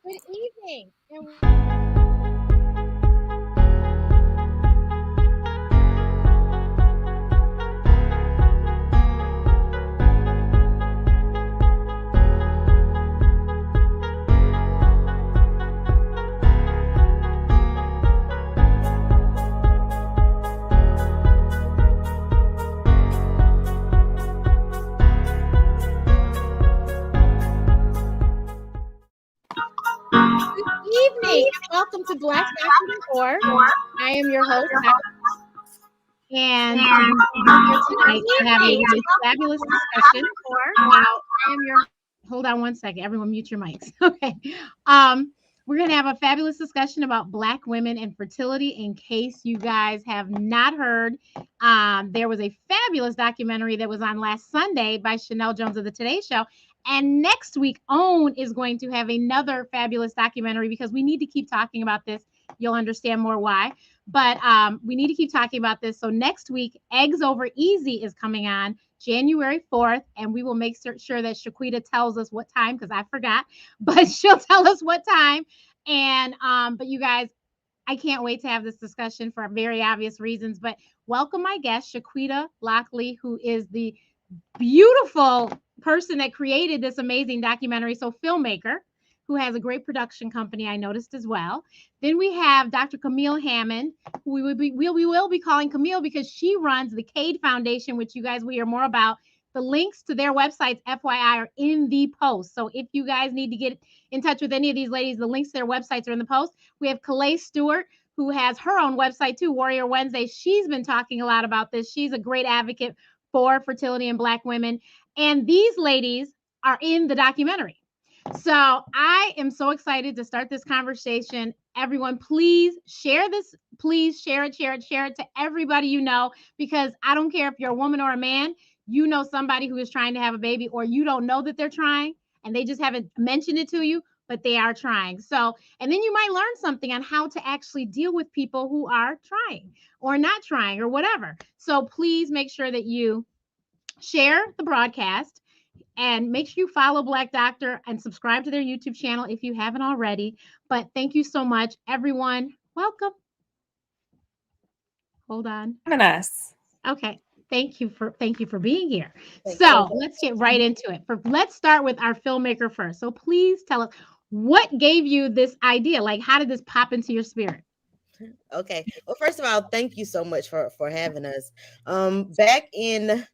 Good evening. Evening. Welcome to BlackDoctor.org. I am your host, and here tonight having a fabulous discussion. Hold on one second. Everyone mute your mics. Okay. We're going to have a fabulous discussion about Black women and fertility. In case you guys have not heard, there was a fabulous documentary that was on last Sunday by Chanel Jones of the Today Show. And next week, OWN is going to have another fabulous documentary because we need to keep talking about this. You'll understand more why. But we need to keep talking about this. So next week, Eggs Over Easy is coming on January 4th. And we will make sure that Chiquita tells us what time, because I forgot. But she'll tell us what time. And but you guys, I can't wait to have this discussion for very obvious reasons. But welcome my guest, Chiquita Lockley, who is the beautiful person that created this amazing documentary. So filmmaker who has a great production company, I noticed as well. Then we have Dr. Camille Hammond, who we will be calling Camille because she runs the Cade Foundation, which you guys will hear more about. The links to their websites, FYI, are in the post. So if you guys need to get in touch with any of these ladies, the links to their websites are in the post. We have Kellee Stewart, who has her own website too, Warrior Wednesday. She's been talking a lot about this. She's a great advocate for fertility in Black women. And these ladies are in the documentary. So I am so excited to start this conversation. Everyone, please share this. Please share it to everybody you know, because I don't care if you're a woman or a man, you know somebody who is trying to have a baby, or you don't know that they're trying and they just haven't mentioned it to you, but they are trying. So, and then you might learn something on how to actually deal with people who are trying or not trying or whatever. So please make sure that you share the broadcast. And make sure you follow Black Doctor and subscribe to their YouTube channel if you haven't already. But thank you so much, everyone. Welcome. Hold on. Us. Okay. Thank you for being here. So let's get right into it. Let's start with our filmmaker first. So please tell us, what gave you this idea? Like, how did this pop into your spirit? Okay. Well, first of all, thank you so much for having us. Back in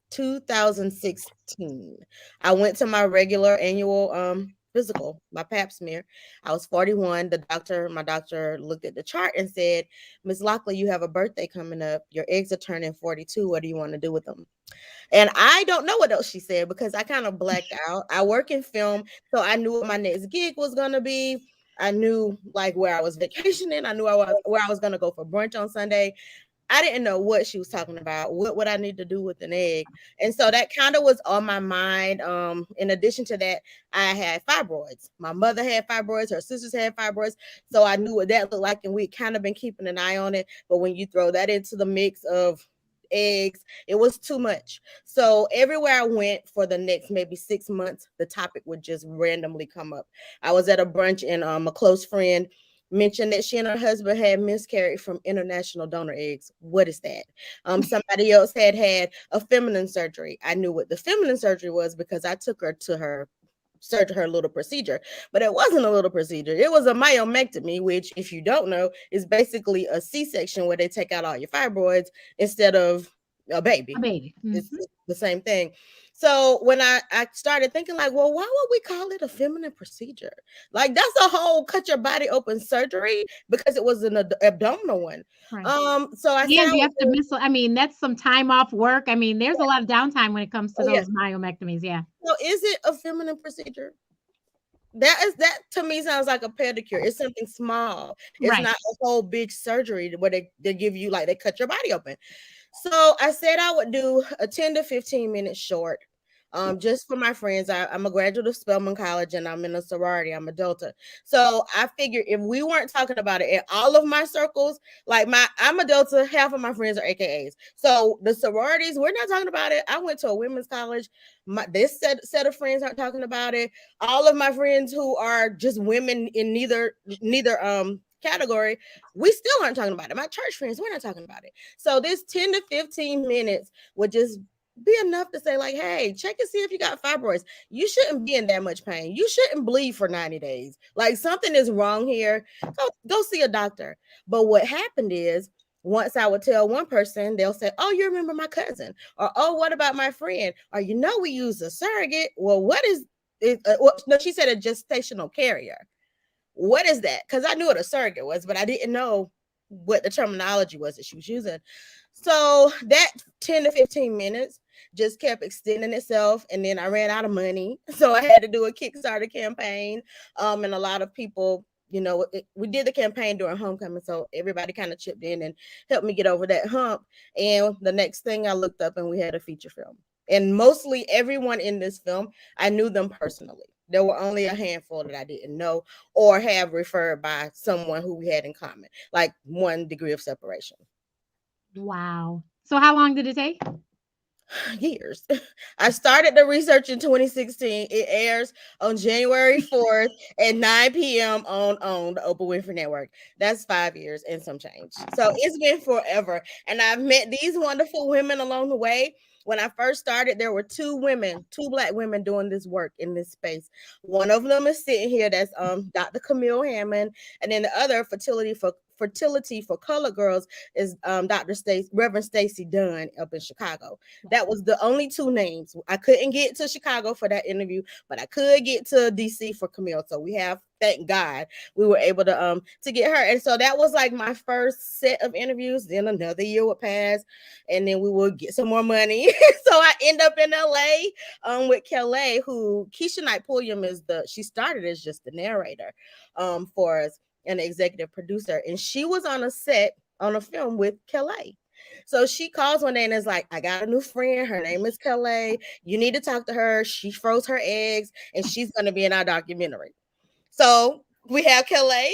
2016, I went to my regular annual physical, my pap smear. I was 41. My doctor looked at the chart and said, "Ms. Lockley, you have a birthday coming up. Your eggs are turning 42. What do you want to do with them?" And I don't know what else she said because I kind of blacked out. I work in film, so I knew what my next gig was going to be. I knew like where I was vacationing. I knew where I was going to go for brunch on Sunday. I didn't know what she was talking about. What would I need to do with an egg? And so that kind of was on my mind. In addition to that, I had fibroids. My mother had fibroids. Her sisters had fibroids. So I knew what that looked like. And we'd kind of been keeping an eye on it. But when you throw that into the mix of eggs, it was too much. So everywhere I went for the next maybe 6 months, the topic would just randomly come up. I was at a brunch and a close friend mentioned that she and her husband had miscarried from international donor eggs. What is that? Somebody else had a feminine surgery. I knew what the feminine surgery was because I took her to her little procedure, but it wasn't a little procedure. It was a myomectomy, which, if you don't know, is basically a C-section where they take out all your fibroids instead of a baby. Mm-hmm. It's the same thing. So when I started thinking like, well, why would we call it a feminine procedure? Like, that's a whole cut your body open surgery because it was an abdominal one. Right. So I said, you have to miss. I mean, that's some time off work. I mean, there's a lot of downtime when it comes to those myomectomies. Yeah. So is it a feminine procedure? That to me sounds like a pedicure. It's something small. It's not a whole big surgery where they give you, like, they cut your body open. So I said I would do a 10 to 15 minute short Just for my friends, I'm a graduate of Spelman College and I'm in a sorority. I'm a Delta. So I figured if we weren't talking about it in all of my circles, like I'm a Delta, half of my friends are AKAs. So the sororities, we're not talking about it. I went to a women's college. This set of friends aren't talking about it. All of my friends who are just women in neither category, we still aren't talking about it. My church friends, we're not talking about it. So this 10 to 15 minutes would just be enough to say, like, hey, check and see if you got fibroids. You shouldn't be in that much pain. You shouldn't bleed for 90 days. Like, something is wrong here. Go see a doctor. But what happened is, once I would tell one person, they'll say, oh, you remember my cousin? Or, oh, what about my friend? Or, we use a surrogate. Well, what is it? No, she said a gestational carrier. What is that? Because I knew what a surrogate was, but I didn't know what the terminology was that she was using. So that 10 to 15 minutes just kept extending itself. And then I ran out of money. So I had to do a Kickstarter campaign. And a lot of people, we did the campaign during homecoming. So everybody kind of chipped in and helped me get over that hump. And the next thing I looked up and we had a feature film. And mostly everyone in this film, I knew them personally. There were only a handful that I didn't know or have referred by someone who we had in common, like 1 degree of separation. Wow. So how long did it take? Years. I started the research in 2016. It airs on January 4th at 9 p.m. on the Oprah Winfrey Network. That's 5 years and some change. So it's been forever. And I've met these wonderful women along the way. When I first started, there were two Black women doing this work in this space. One of them is sitting here. That's Dr. Camille Hammond, and then the other, Fertility for Colored Girls, is Reverend Stacy Dunn up in Chicago. That was the only two names. I couldn't get to Chicago for that interview, but I could get to DC for Camille. So we have, thank God, we were able to get her. And so that was like my first set of interviews. Then another year would pass, and then we would get some more money. So I end up in LA with Kellee, who Keisha Knight Pulliam she started as just the narrator for us, an executive producer, and she was on a set on a film with Kellee. So she calls one day and is like, I got a new friend. Her name is Kellee. You need to talk to her. She froze her eggs and she's going to be in our documentary. So we have Kellee.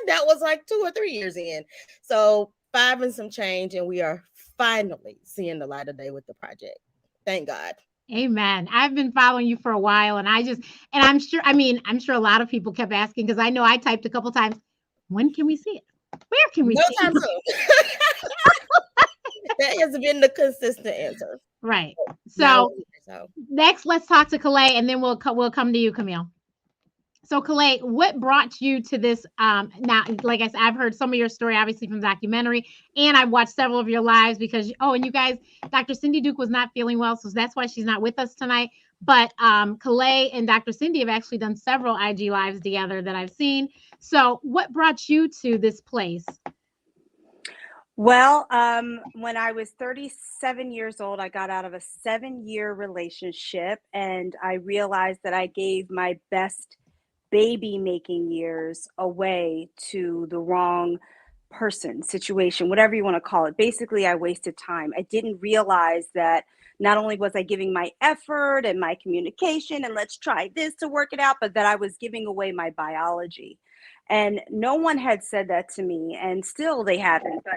That was like 2 or 3 years in. So 5 and some change, and we are finally seeing the light of day with the project. Thank God. Amen. I've been following you for a while, and I'm sure a lot of people kept asking, because I know I typed a couple times, when can we see it? Where can we No see time it? soon. That has been the consistent answer. Right. So next, let's talk to Kellee, and then we'll come to you, Camille. So Kellee, what brought you to this? Now, like I said, I've heard some of your story, obviously, from documentary, and I've watched several of your lives because, and you guys, Dr. Cindy Duke was not feeling well, so that's why she's not with us tonight. But Kellee and Dr. Cindy have actually done several IG lives together that I've seen. So what brought you to this place? Well, when I was 37 years old, I got out of a 7-year relationship, and I realized that I gave my best baby making years away to the wrong person, situation, whatever you want to call it. Basically, I wasted time. I didn't realize that not only was I giving my effort and my communication and let's try this to work it out, but that I was giving away my biology. And no one had said that to me, and still they haven't, but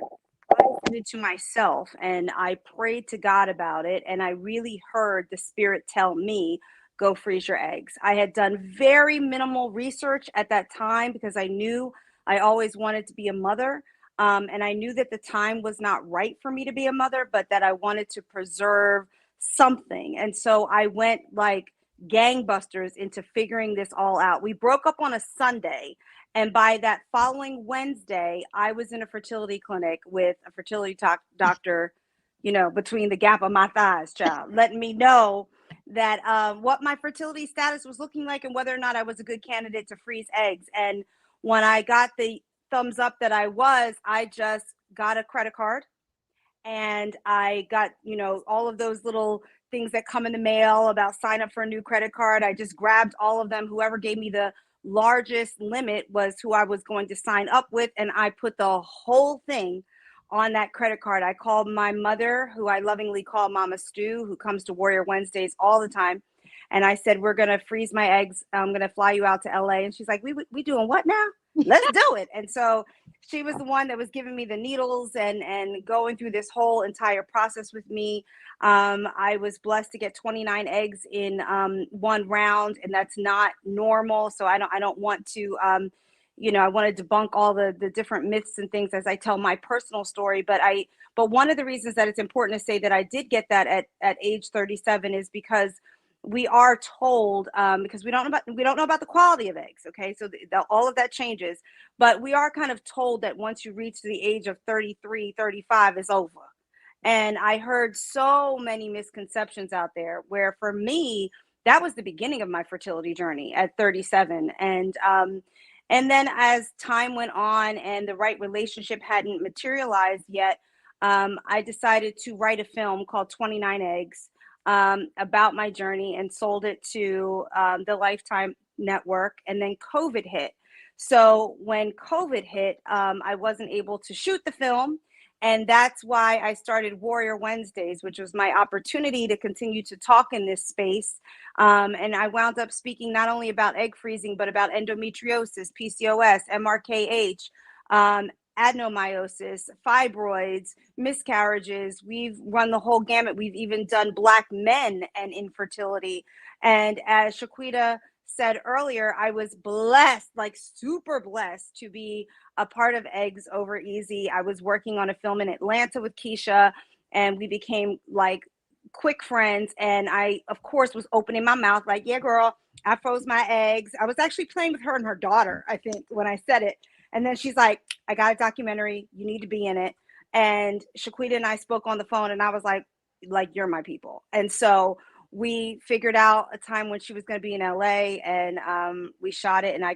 I did it to myself, and I prayed to God about it, and I really heard the Spirit tell me, go freeze your eggs. I had done very minimal research at that time because I knew I always wanted to be a mother. And I knew that the time was not right for me to be a mother, but that I wanted to preserve something. And so I went like gangbusters into figuring this all out. We broke up on a Sunday. And by that following Wednesday, I was in a fertility clinic with a fertility doctor, between the gap of my thighs, child, letting me know that what my fertility status was looking like and whether or not I was a good candidate to freeze eggs. And when I got the thumbs up that I just got a credit card, and I got, all of those little things that come in the mail about sign up for a new credit card. I just grabbed all of them. Whoever gave me the largest limit was who I was going to sign up with. And I put the whole thing on that credit card. I called my mother, who I lovingly call Mama Stew, who comes to Warrior Wednesdays all the time. And I said, we're going to freeze my eggs. I'm going to fly you out to LA. And she's like, we doing what now? Let's do it. And so she was the one that was giving me the needles and going through this whole entire process with me. I was blessed to get 29 eggs in one round, and that's not normal. So I don't want to, I want to debunk all the different myths and things as I tell my personal story. But one of the reasons that it's important to say that I did get that at age 37 is because we are told, because we don't know about the quality of eggs. Okay. So all of that changes, but we are kind of told that once you reach the age of 33, 35 is over. And I heard so many misconceptions out there where for me, that was the beginning of my fertility journey at 37. And then as time went on and the right relationship hadn't materialized yet, I decided to write a film called 29 Eggs, about my journey, and sold it to the Lifetime Network. And then COVID hit. So when COVID hit, I wasn't able to shoot the film. And that's why I started Warrior Wednesdays, which was my opportunity to continue to talk in this space. And I wound up speaking not only about egg freezing, but about endometriosis, PCOS, MRKH, adenomyosis, fibroids, miscarriages. We've run the whole gamut. We've even done Black men and infertility. And as Chiquita said earlier, I was blessed, like super blessed, to be a part of Eggs Over Easy. I was working on a film in Atlanta with Keisha, and we became like quick friends. And I, of course, was opening my mouth like, yeah, girl, I froze my eggs. I was actually playing with her and her daughter, I think, when I said it. And then she's like, I got a documentary. You need to be in it. And Chiquita and I spoke on the phone, and I was like, you're my people. And so we figured out a time when she was going to be in LA, and we shot it. And I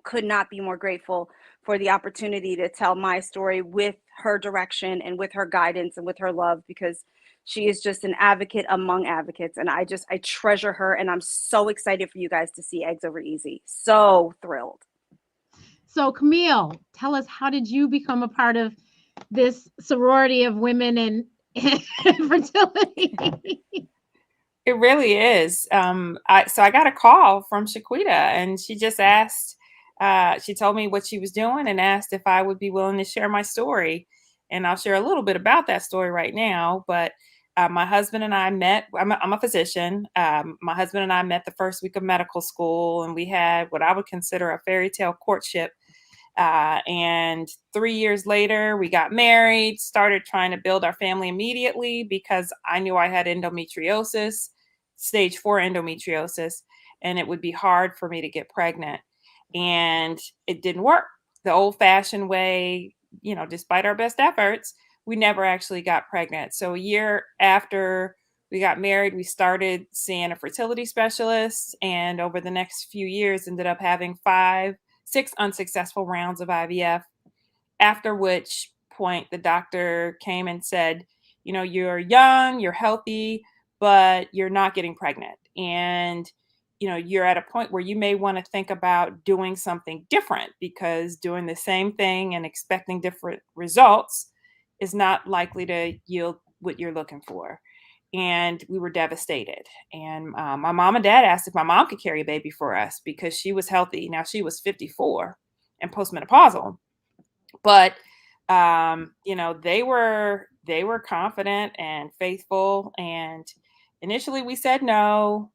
could not be more grateful for the opportunity to tell my story with her direction and with her guidance and with her love, because she is just an advocate among advocates. And I treasure her. And I'm so excited for you guys to see Eggs Over Easy. So thrilled. So Camille, tell us, how did you become a part of this sorority of women and fertility? It really is. So I got a call from Chiquita, and she just asked, she told me what she was doing and asked if I would be willing to share my story. And I'll share a little bit about that story right now. But my husband and I met, I'm a physician. My husband and I met the first week of medical school, and we had what I would consider a fairy tale courtship. And 3 years later, we got married, started trying to build our family immediately because I knew I had endometriosis, stage 4 endometriosis, and it would be hard for me to get pregnant. And it didn't work the old fashioned way, despite our best efforts, we never actually got pregnant. So a year after we got married, we started seeing a fertility specialist, and over the next few years ended up having 6 unsuccessful rounds of IVF, after which point the doctor came and said, you're young, you're healthy, but you're not getting pregnant. And, you're at a point where you may want to think about doing something different, because doing the same thing and expecting different results is not likely to yield what you're looking for. And we were devastated. And my mom and dad asked if my mom could carry a baby for us because she was healthy. Now she was 54 and postmenopausal, but they were confident and faithful. And initially we said no,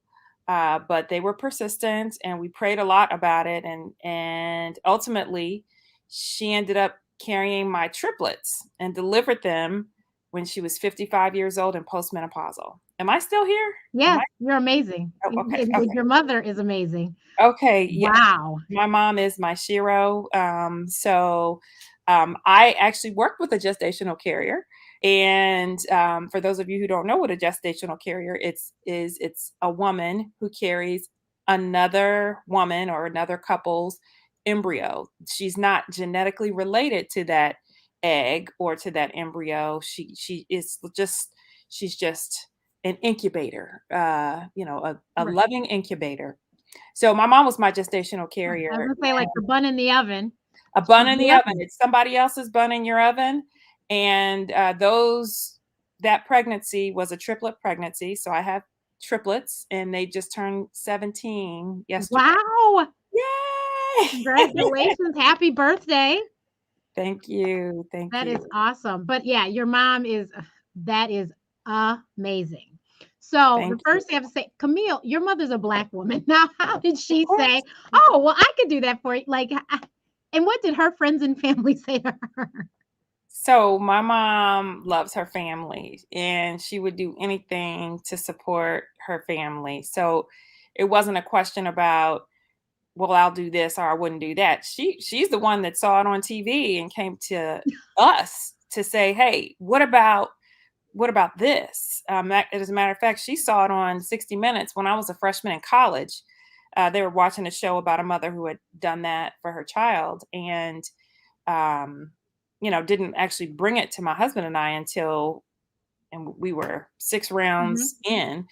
but they were persistent, and we prayed a lot about it. And ultimately, she ended up carrying my triplets and delivered them when she was 55 years old and postmenopausal. Am I still here? Yes, you're amazing. Oh, okay. Your mother is amazing. Okay. Yeah. Wow. My mom is my shero. I actually worked with a gestational carrier. And for those of you who don't know what a gestational carrier it's a woman who carries another woman or another couple's embryo. She's not genetically related to that egg or to that embryo. She's just an incubator, a Right. loving incubator. So my mom was my gestational carrier. I was gonna say, like the bun in the oven. A bun in the oven. It's somebody else's bun in your oven. And that pregnancy was a triplet pregnancy. So I have triplets, and they just turned 17 yesterday. Wow. Yay! Congratulations. Happy birthday. Thank you. Thank That you. is awesome. But yeah, your mom that is amazing. So Thank the first you. thing I have to say, Camille, your mother's a Black woman. Now, how did she Of course. say, oh, well, I could do that for you? Like, and what did her friends and family say to her? So my mom loves her family, and she would do anything to support her family. So it wasn't a question about, well, I'll do this or I wouldn't do that. She's the one that saw it on TV and came to us to say, hey, what about this? As a matter of fact, she saw it on 60 Minutes when I was a freshman in college. They were watching a show about a mother who had done that for her child, and didn't actually bring it to my husband and I and we were 6 rounds in,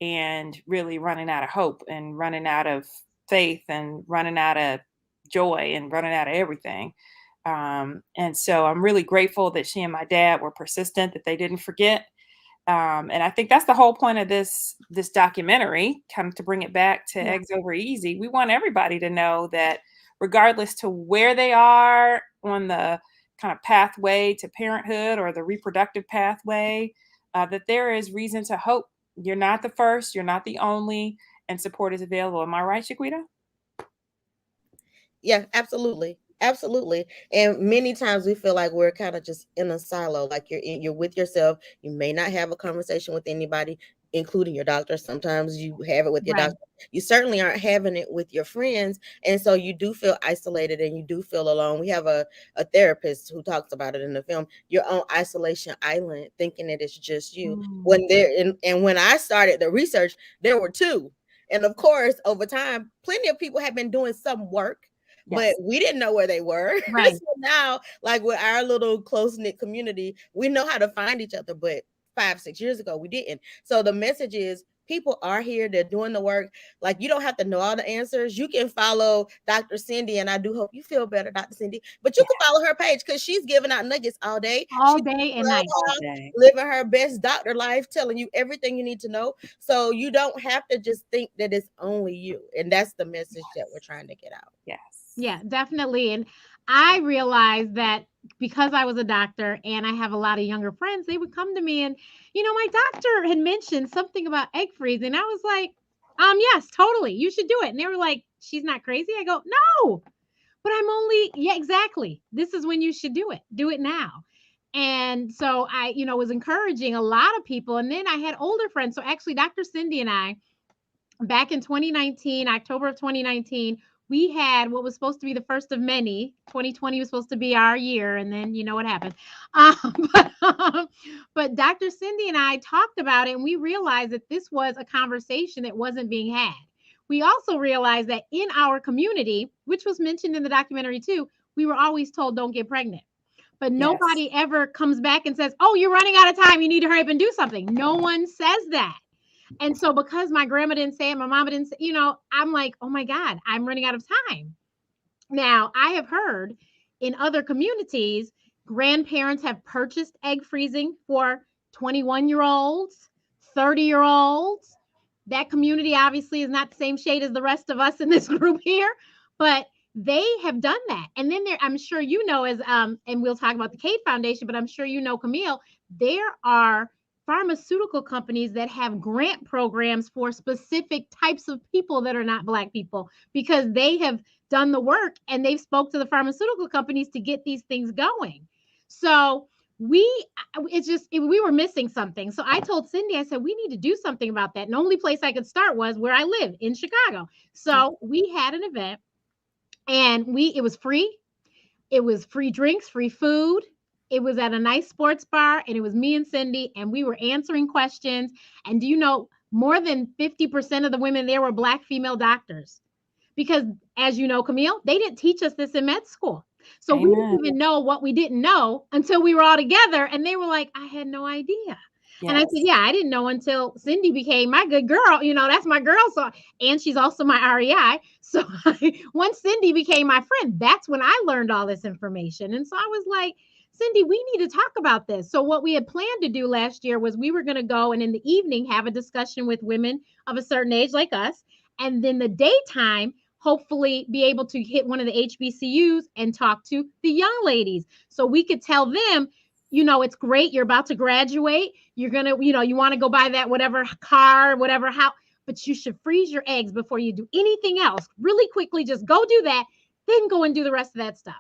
and really running out of hope and running out of faith and running out of joy and running out of everything. And so I'm really grateful that she and my dad were persistent, that they didn't forget. And I think that's the whole point of this documentary, kind of to bring it back to Eggs Over Easy. We want everybody to know that regardless to where they are on the kind of pathway to parenthood or the reproductive pathway, that there is reason to hope. You're not the first, you're not the only, and support is available. Am I right, Chiquita? Yeah, absolutely. Absolutely. And many times we feel like we're kind of just in a silo, like you're with yourself. You may not have a conversation with anybody, including your doctor. Sometimes you have it with your Right. doctor. You certainly aren't having it with your friends. And so you do feel isolated and you do feel alone. We have a therapist who talks about it in the film. You're on isolation island, thinking that it's just you. When and when I started the research, there were two. And of course, over time, plenty of people have been doing some work, but we didn't know where they were. Right. So now, like with our little close-knit community, we know how to find each other, but 5-6 years ago we didn't. So the message is, people are here, they're doing the work. Like, you don't have to know all the answers. You can follow Dr. Cindy, and I do hope you feel better, Dr. Cindy, but you can follow her page because she's giving out nuggets all day. All day and night. Living her best doctor life, telling you everything you need to know. So you don't have to just think that it's only you. And that's the message that we're trying to get out. Yes. Yeah, definitely. And I realized that because I was a doctor and I have a lot of younger friends, they would come to me and, my doctor had mentioned something about egg freezing. I was like, yes, totally. You should do it. And they were like, she's not crazy. I go, no, but yeah, exactly. This is when you should do it. Do it now. And so I, was encouraging a lot of people. And then I had older friends. So actually, Dr. Cindy and I, back in 2019, October of 2019, we had what was supposed to be the first of many. 2020 was supposed to be our year, and then you know what happened. But Dr. Cindy and I talked about it, and we realized that this was a conversation that wasn't being had. We also realized that in our community, which was mentioned in the documentary too, we were always told don't get pregnant. But nobody ever comes back and says, oh, you're running out of time, you need to hurry up and do something. No one says that. And so because my grandma didn't say it, my mama didn't say, I'm like, oh my God, I'm running out of time. Now, I have heard in other communities, grandparents have purchased egg freezing for 21-year-olds, 30-year-olds. That community obviously is not the same shade as the rest of us in this group here, but they have done that. And then I'm sure as and we'll talk about the Kate Foundation, but I'm sure Camille, there are pharmaceutical companies that have grant programs for specific types of people that are not Black people, because they have done the work and they've spoke to the pharmaceutical companies to get these things going. So we were missing something. So I told Cindy, I said, we need to do something about that. And the only place I could start was where I live in Chicago. So we had an event, and it was free. It was free drinks, free food. It was at a nice sports bar, and it was me and Cindy, and we were answering questions. And do you know, more than 50% of the women there were Black female doctors, because as you know, Camille, they didn't teach us this in med school. So we didn't even know what we didn't know until we were all together, and they were like, I had no idea. Yes. And I said, yeah, I didn't know until Cindy became my good girl. That's my girl. So, and she's also my REI. So once Cindy became my friend, that's when I learned all this information. And so I was like, Cindy, we need to talk about this. So what we had planned to do last year was we were going to go and in the evening have a discussion with women of a certain age like us. And then the daytime, hopefully be able to hit one of the HBCUs and talk to the young ladies. So we could tell them, it's great. You're about to graduate. You're going to, you want to go buy that whatever car, whatever house, but you should freeze your eggs before you do anything else. Really quickly, just go do that. Then go and do the rest of that stuff.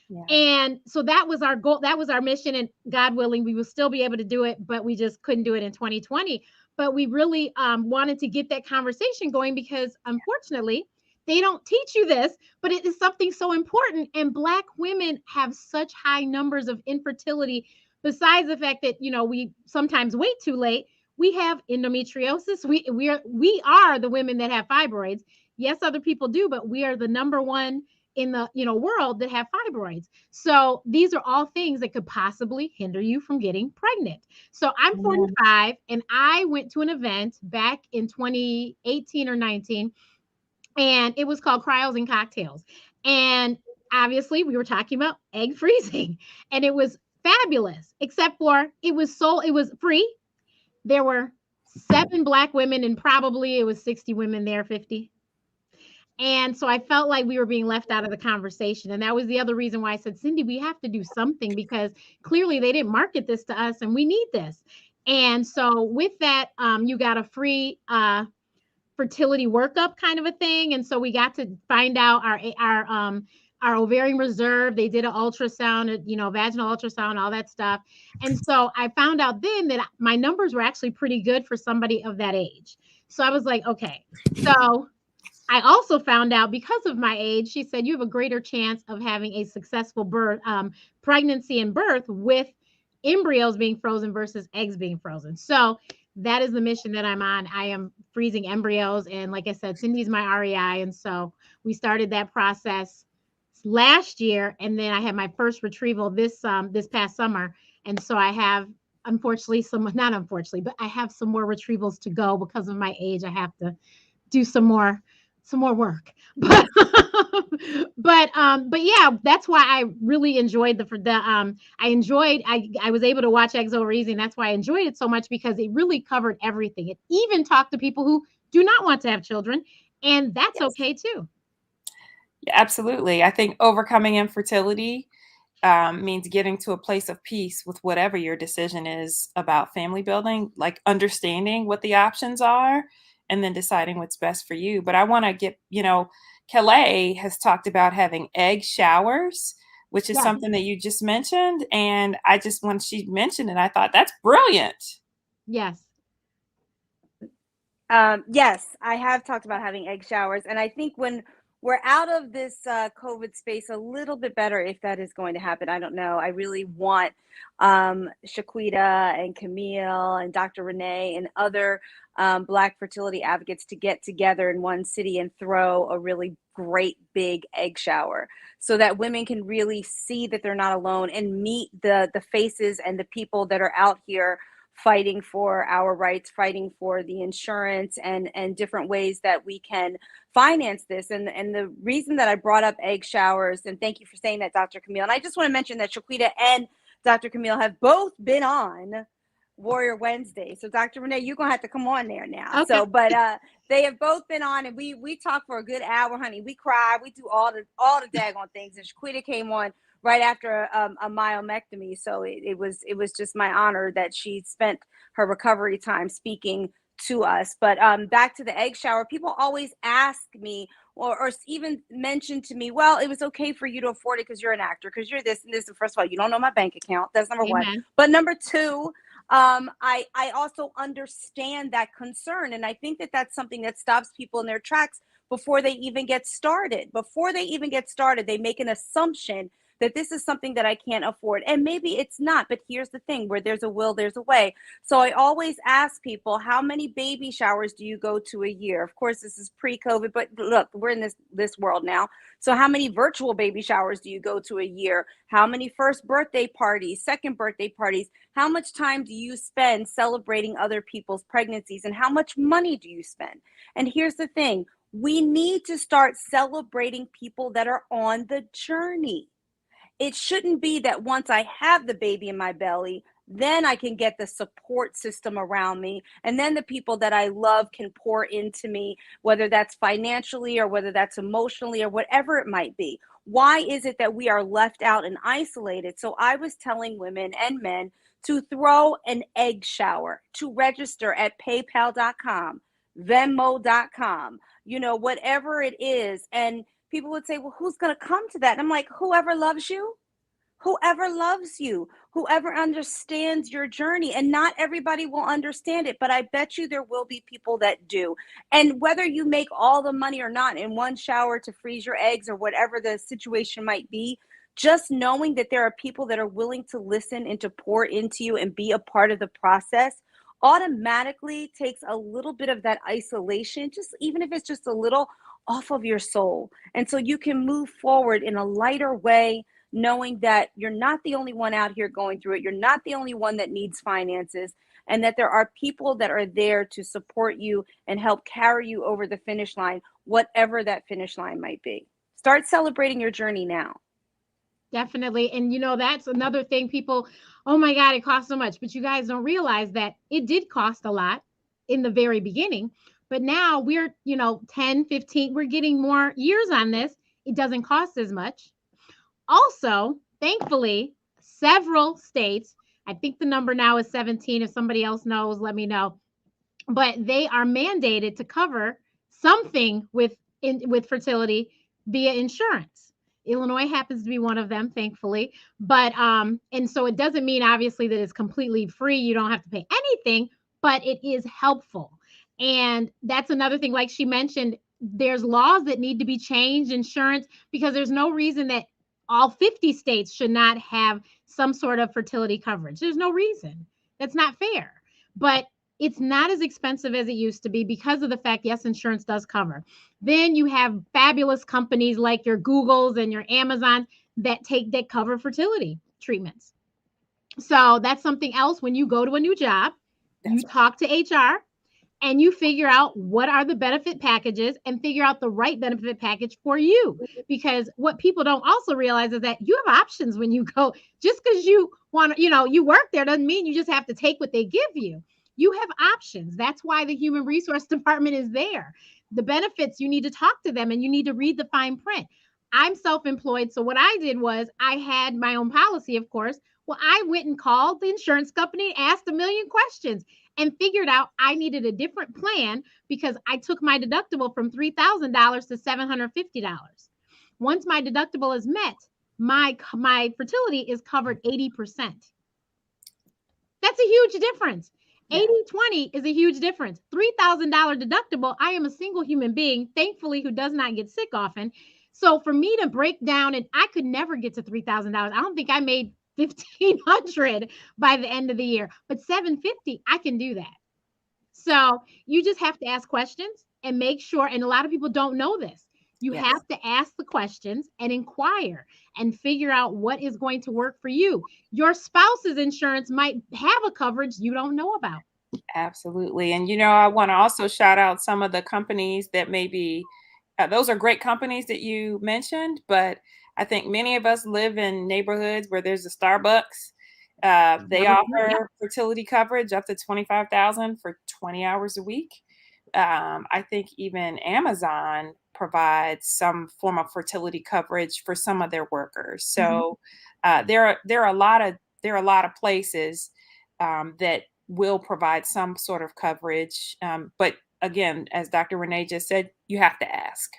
Yeah. And so that was our goal. That was our mission. And God willing, we will still be able to do it, but we just couldn't do it in 2020. But we really wanted to get that conversation going because unfortunately, they don't teach you this, but it is something so important. And Black women have such high numbers of infertility, besides the fact that, we sometimes wait too late. We have endometriosis. We are the women that have fibroids. Yes, other people do, but we are the number one in the world that have fibroids. So these are all things that could possibly hinder you from getting pregnant. So I'm 45 and I went to an event back in 2018 or 19 and it was called Cryos and Cocktails. And obviously we were talking about egg freezing and it was fabulous, except for it was free. There were 7 Black women and probably it was 60 women there, 50. And so I felt like we were being left out of the conversation. And that was the other reason why I said, Cindy, we have to do something because clearly they didn't market this to us and we need this. And so with that, you got a free fertility workup kind of a thing. And so we got to find out our ovarian reserve. They did an ultrasound, vaginal ultrasound, all that stuff. And so I found out then that my numbers were actually pretty good for somebody of that age. So I was like, okay. So I also found out because of my age, she said, you have a greater chance of having a successful birth, pregnancy and birth with embryos being frozen versus eggs being frozen. So that is the mission that I'm on. I am freezing embryos. And like I said, Cindy's my REI. And so we started that process last year. And then I had my first retrieval this past summer. And so I have, unfortunately, not unfortunately, but I have some more retrievals to go because of my age. I have to do some more work, but yeah, that's why I really enjoyed I was able to watch Eggs Over Easy, and that's why I enjoyed it so much because it really covered everything. It even talked to people who do not want to have children, and that's okay too. Yeah, absolutely. I think overcoming infertility means getting to a place of peace with whatever your decision is about family building, like understanding what the options are and then deciding what's best for you. But I want to get, Kellee has talked about having egg showers, which is something that you just mentioned. And when she mentioned it, I thought that's brilliant. Yes. Yes, I have talked about having egg showers. And I think when we're out of this COVID space a little bit better, if that is going to happen, I don't know. I really want Chiquita and Camille and Dr. Renee and other Black fertility advocates to get together in one city and throw a really great big egg shower so that women can really see that they're not alone and meet the faces and the people that are out here fighting for our rights, fighting for the insurance and different ways that we can finance this. And the reason that I brought up egg showers, and thank you for saying that, Dr. Camille, and I just want to mention that Chiquita and Dr. Camille have both been on Warrior Wednesday. So Dr. Renee, you're going to have to come on there now. Okay. So, but they have both been on and we talk for a good hour, honey. We cry, we do all the daggone things. And Chiquita came on right after a myomectomy. So it was just my honor that she spent her recovery time speaking to us. But back to the egg shower, people always ask me or even mention to me, well, it was okay for you to afford it because you're an actor, because you're this and this. And first of all, you don't know my bank account. That's number Amen. one. But number two, I also understand that concern. And I think that that's something that stops people in their tracks before they even get started. Before they even get started, they make an assumption that this is something that I can't afford. And maybe it's not, but here's the thing, where there's a will, there's a way. So I always ask people, how many baby showers do you go to a year? Of course, this is pre-COVID, but look, we're in this world now. So how many virtual baby showers do you go to a year? How many first birthday parties, second birthday parties? How much time do you spend celebrating other people's pregnancies? And how much money do you spend? And here's the thing, we need to start celebrating people that are on the journey. It shouldn't be that once I have the baby in my belly, then I can get the support system around me. And then the people that I love can pour into me, whether that's financially or whether that's emotionally or whatever it might be. Why is it that we are left out and isolated? So I was telling women and men to throw an egg shower, to register at paypal.com, Venmo.com, whatever it is. And people would say, well, who's going to come to that? And I'm like, whoever loves you, whoever understands your journey. And not everybody will understand it, but I bet you there will be people that do. And whether you make all the money or not in one shower to freeze your eggs or whatever the situation might be, just knowing that there are people that are willing to listen and to pour into you and be a part of the process automatically takes a little bit of that isolation, just even if it's just a little, off of your soul. And so you can move forward in a lighter way, knowing that you're not the only one out here going through it. You're not the only one that needs finances, and that there are people that are there to support you and help carry you over the finish line, whatever that finish line might be. Start celebrating your journey now. Definitely. And that's another thing people, oh my God, it costs so much. But you guys don't realize that it did cost a lot in the very beginning. But now we're, 10, 15, we're getting more years on this. It doesn't cost as much. Also, thankfully, several states, I think the number now is 17. If somebody else knows, let me know. But they are mandated to cover something with fertility via insurance. Illinois happens to be one of them, thankfully. But and so it doesn't mean obviously that it's completely free. You don't have to pay anything, but it is helpful. And that's another thing, like she mentioned, there's laws that need to be changed, insurance, because there's no reason that all 50 states should not have some sort of fertility coverage. There's no reason. That's not fair. But it's not as expensive as it used to be because of the fact, yes, insurance does cover. Then you have fabulous companies like your Googles and your Amazon that cover fertility treatments. So that's something else. When you go to a new job, you talk to HR and you figure out what are the benefit packages and figure out the right benefit package for you. Because what people don't also realize is that you have options when you go. Just because you want to, you work there doesn't mean you just have to take what they give you. You have options. That's why the human resource department is there. The benefits, you need to talk to them and you need to read the fine print. I'm self-employed. So what I did was I had my own policy, of course. Well, I went and called the insurance company, asked a million questions, and figured out I needed a different plan because I took my deductible from $3,000 to $750. Once my deductible is met, my fertility is covered 80%. That's a huge difference. 80-20 is a huge difference. $3,000 deductible. I am a single human being, thankfully, who does not get sick often. So for me to break down, and I could never get to $3,000. I don't think I made $1,500 by the end of the year, but $750, I can do that. So you just have to ask questions and make sure. And a lot of people don't know this. You have to ask the questions and inquire and figure out what is going to work for you. Your spouse's insurance might have a coverage you don't know about. Absolutely. And, I want to also shout out some of the companies that maybe, those are great companies that you mentioned, but I think many of us live in neighborhoods where there's a Starbucks. They offer fertility coverage up to $25,000 for 20 hours a week. I think even Amazon provides some form of fertility coverage for some of their workers. So there are a lot of places that will provide some sort of coverage. But again, as Dr. Renee just said, you have to ask.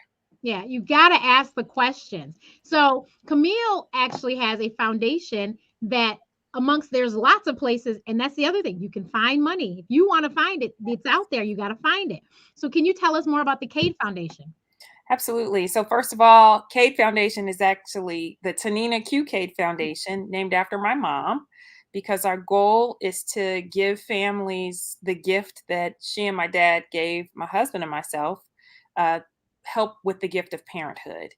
Yeah, you got to ask the questions. So Camille actually has a foundation that there's lots of places. And that's the other thing. You can find money. If you want to find it, it's out there. You got to find it. So can you tell us more about the Cade Foundation? Absolutely. So first of all, Cade Foundation is actually the Tanina Q. Cade Foundation, named after my mom, because our goal is to give families the gift that she and my dad gave my husband and myself, help with the gift of parenthood.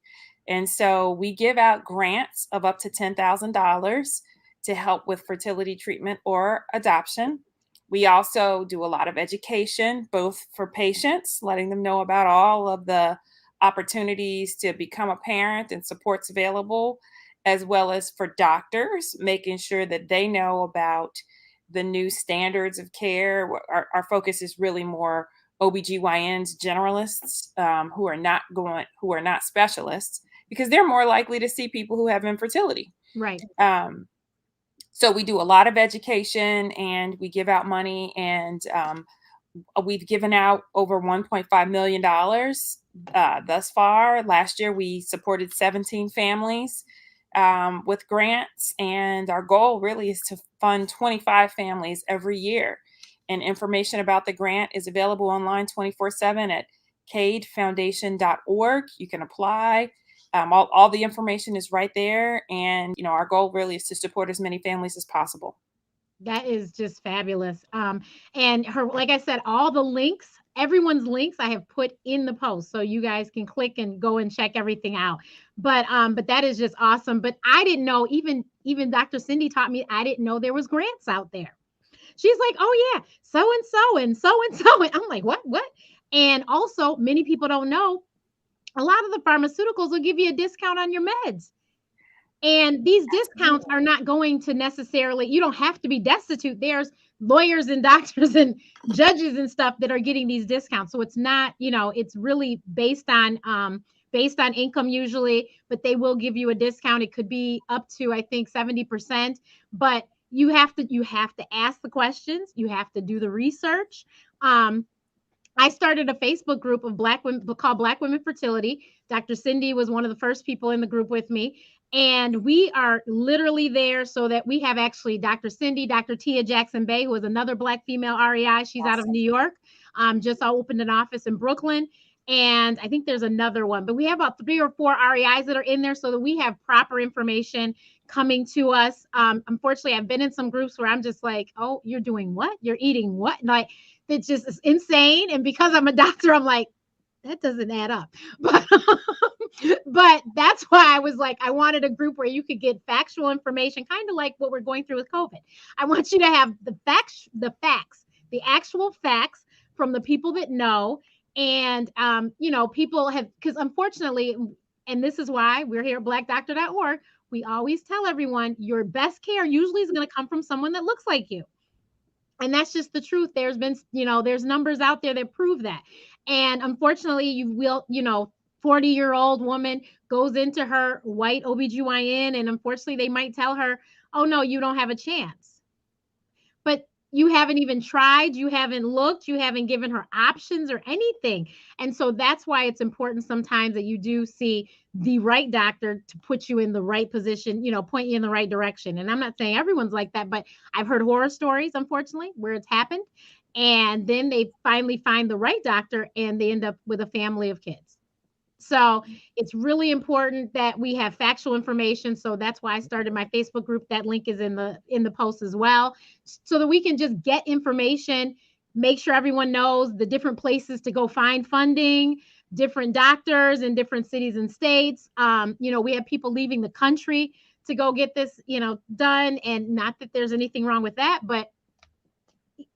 And so we give out grants of up to $10,000 to help with fertility treatment or adoption. We also do a lot of education, both for patients, letting them know about all of the opportunities to become a parent and supports available, as well as for doctors, making sure that they know about the new standards of care. Our focus is really more OBGYNs, generalists, who are not specialists, because they're more likely to see people who have infertility. Right. So we do a lot of education, and we give out money, and we've given out over $1.5 million thus far. Last year, we supported 17 families with grants, and our goal really is to fund 25 families every year. And information about the grant is available online 24/7 at cadefoundation.org. You can apply. All the information is right there. And, our goal really is to support as many families as possible. That is just fabulous. And like I said, all the links, everyone's links I have put in the post, so you guys can click and go and check everything out. But that is just awesome. But I didn't know, even Dr. Cindy taught me, I didn't know there was grants out there. She's like, oh yeah, so and so and so and so. And I'm like, what? And also, many people don't know, a lot of the pharmaceuticals will give you a discount on your meds. And these discounts are not going to necessarily, you don't have to be destitute. There's lawyers and doctors and judges and stuff that are getting these discounts. So it's not, it's really based on income usually, but they will give you a discount. It could be up to, I think, 70%, but you have to ask the questions. You have to do the research. I started a Facebook group of Black women called Black Women Fertility. Dr. Cindy was one of the first people in the group with me. And we are literally there so that we have actually Dr. Cindy, Dr. Tia Jackson Bay, who is another Black female REI. She's out of New York. Just opened an office in Brooklyn. And I think there's another one, but we have about 3 or 4 REIs that are in there so that we have proper information coming to us. Unfortunately, I've been in some groups where I'm just like, oh, you're doing what? You're eating what? Like, it's just insane. And because I'm a doctor, I'm like, that doesn't add up. But that's why I was like, I wanted a group where you could get factual information, kind of like what we're going through with COVID. I want you to have the actual facts from the people that know. And, people have, because unfortunately, and this is why we're here at BlackDoctor.org, we always tell everyone your best care usually is going to come from someone that looks like you. And that's just the truth. There's been, there's numbers out there that prove that. And unfortunately, 40-year-old woman goes into her white OBGYN, and unfortunately, they might tell her, oh, no, you don't have a chance. But you haven't even tried. You haven't looked. You haven't given her options or anything. And so that's why it's important sometimes that you do see the right doctor to put you in the right position, point you in the right direction. And I'm not saying everyone's like that, but I've heard horror stories, unfortunately, where it's happened. And then they finally find the right doctor and they end up with a family of kids. So it's really important that we have factual information. So that's why I started my Facebook group. That link is in the post as well, so that we can just get information, make sure everyone knows the different places to go find funding, different doctors in different cities and states. We have people leaving the country to go get this, done. And not that there's anything wrong with that, but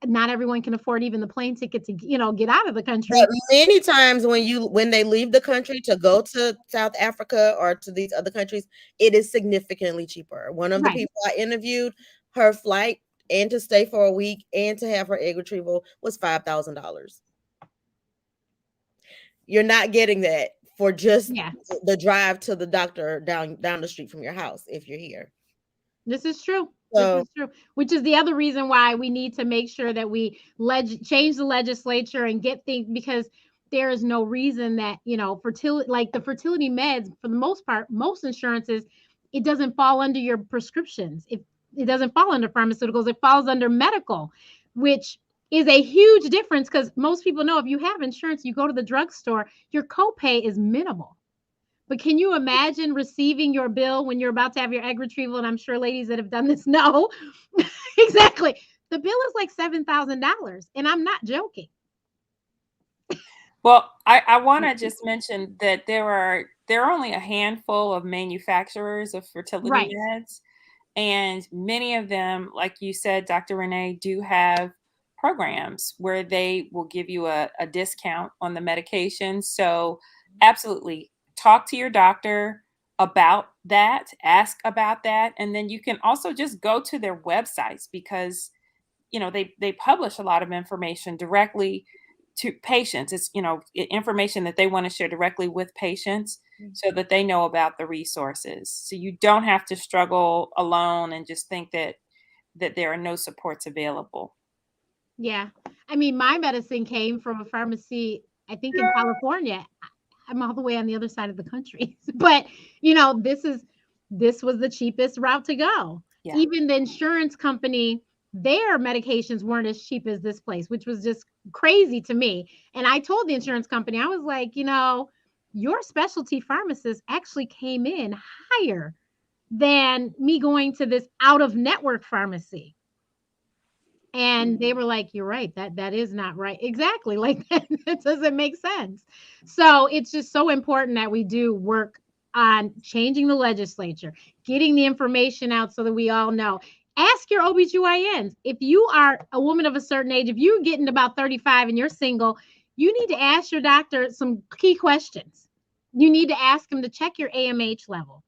not everyone can afford even the plane ticket to, get out of the country. But many times when they leave the country to go to South Africa or to these other countries, it is significantly cheaper. One of the people I interviewed, her flight and to stay for a week and to have her egg retrieval was $5,000. You're not getting that for just the drive to the doctor down the street from your house if you're here. This is true. This is true, which is the other reason why we need to make sure that we change the legislature and get things, because there is no reason that, fertility, like the fertility meds, for the most part, most insurances, it doesn't fall under your prescriptions. It doesn't fall under pharmaceuticals. It falls under medical, which is a huge difference, because most people know if you have insurance, you go to the drugstore, your copay is minimal. But can you imagine receiving your bill when you're about to have your egg retrieval? And I'm sure ladies that have done this know exactly. The bill is like $7,000, and I'm not joking. Well, I want to just mention that there are only a handful of manufacturers of fertility meds, and many of them, like you said, Dr. Renee, do have programs where they will give you a discount on the medication. So absolutely, talk to your doctor about that, ask about that. And then you can also just go to their websites because, they publish a lot of information directly to patients. It's, information that they want to share directly with patients so that they know about the resources. So you don't have to struggle alone and just think that there are no supports available. Yeah. I mean, my medicine came from a pharmacy, I think in California. I'm all the way on the other side of the country. But, this was the cheapest route to go. Yeah. Even the insurance company, their medications weren't as cheap as this place, which was just crazy to me. And I told the insurance company, I was like, your specialty pharmacist actually came in higher than me going to this out of network pharmacy. And they were like, you're right, that is not right. Exactly. Like that doesn't make sense. So it's just so important that we do work on changing the legislature, getting the information out so that we all know. Ask your OBGYNs. If you are a woman of a certain age, if you're getting about 35 and you're single, you need to ask your doctor some key questions. You need to ask them to check your AMH level.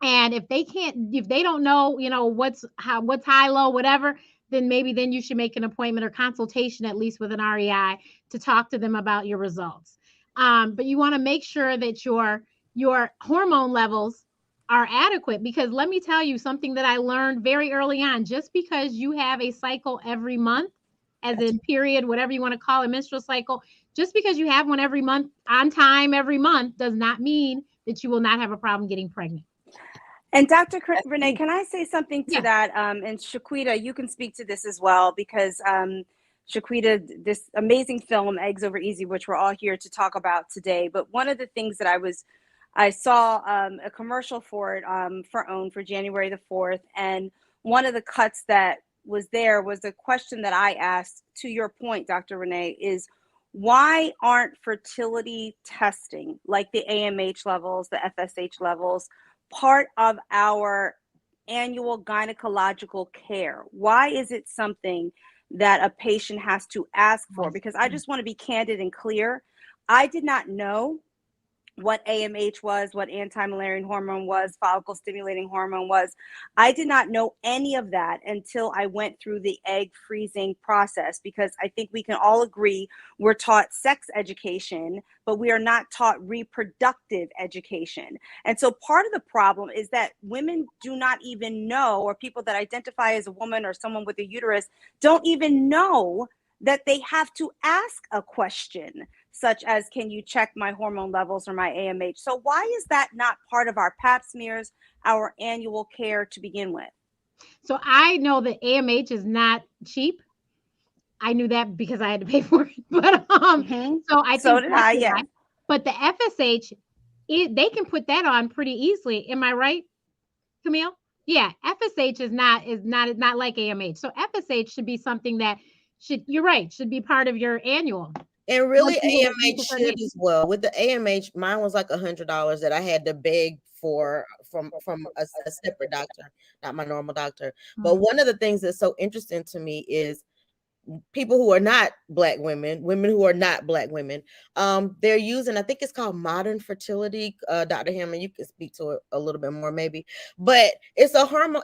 And if they don't know, what's high, low, whatever, then you should make an appointment or consultation, at least with an REI, to talk to them about your results. But you want to make sure that your hormone levels are adequate, because let me tell you something that I learned very early on. Just because you have a cycle every month, as in period, whatever you want to call it, menstrual cycle, just because you have one every month on time every month does not mean that you will not have a problem getting pregnant. And Dr. Renee, can I say something to that? And Chiquita, you can speak to this as well, because Chiquita, this amazing film, Eggs Over Easy, which we're all here to talk about today. But one of the things that I saw a commercial for it for January the 4th. And one of the cuts that was there was the question that I asked, to your point, Dr. Renee, is why aren't fertility testing, like the AMH levels, the FSH levels, part of our annual gynecological care? Why is it something that a patient has to ask for? Because I just want to be candid and clear. I did not know what AMH was, what anti-Müllerian hormone was, follicle stimulating hormone was. I did not know any of that until I went through the egg freezing process, because I think we can all agree we're taught sex education, but we are not taught reproductive education. And so part of the problem is that women do not even know, or people that identify as a woman or someone with a uterus don't even know that they have to ask a question such as, can you check my hormone levels or my AMH? So why is that not part of our pap smears, our annual care to begin with? So I know that AMH is not cheap. I knew that because I had to pay for it. But so I think so did I, yes. But the FSH, they can put that on pretty easily. Am I right, Camille? Yeah, FSH is not like AMH. So FSH should be something that should be part of your annual. And really, AMH should as well. With the AMH, mine was like $100 that I had to beg for from a separate doctor, not my normal doctor. But one of the things that's so interesting to me is people who are not Black women who are not Black women, they're using, I think it's called modern fertility. Dr. Hammond, you can speak to it a little bit more maybe, but it's a hormone.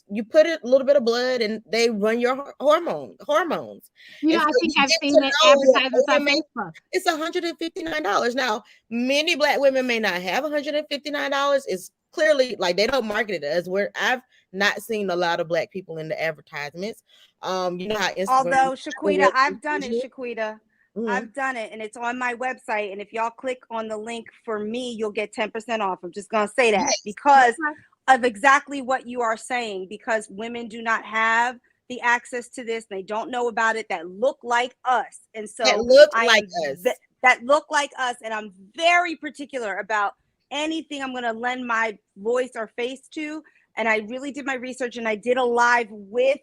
You put a little bit of blood and they run your hormones. I think I've seen that advertisements on Facebook. It's $159. Now, many Black women may not have $159. It's clearly like they don't market it as I've not seen a lot of Black people in the advertisements. How Instagram, although Chiquita, I've done it, Chiquita. I've done it, and it's on my website. And if y'all click on the link for me, you'll get 10% off. I'm just gonna say that because of exactly what you are saying. Because women do not have the access to this; they don't know about it. That look like us, and so that look like us. And I'm very particular about anything I'm going to lend my voice or face to. And I really did my research, and I did a live with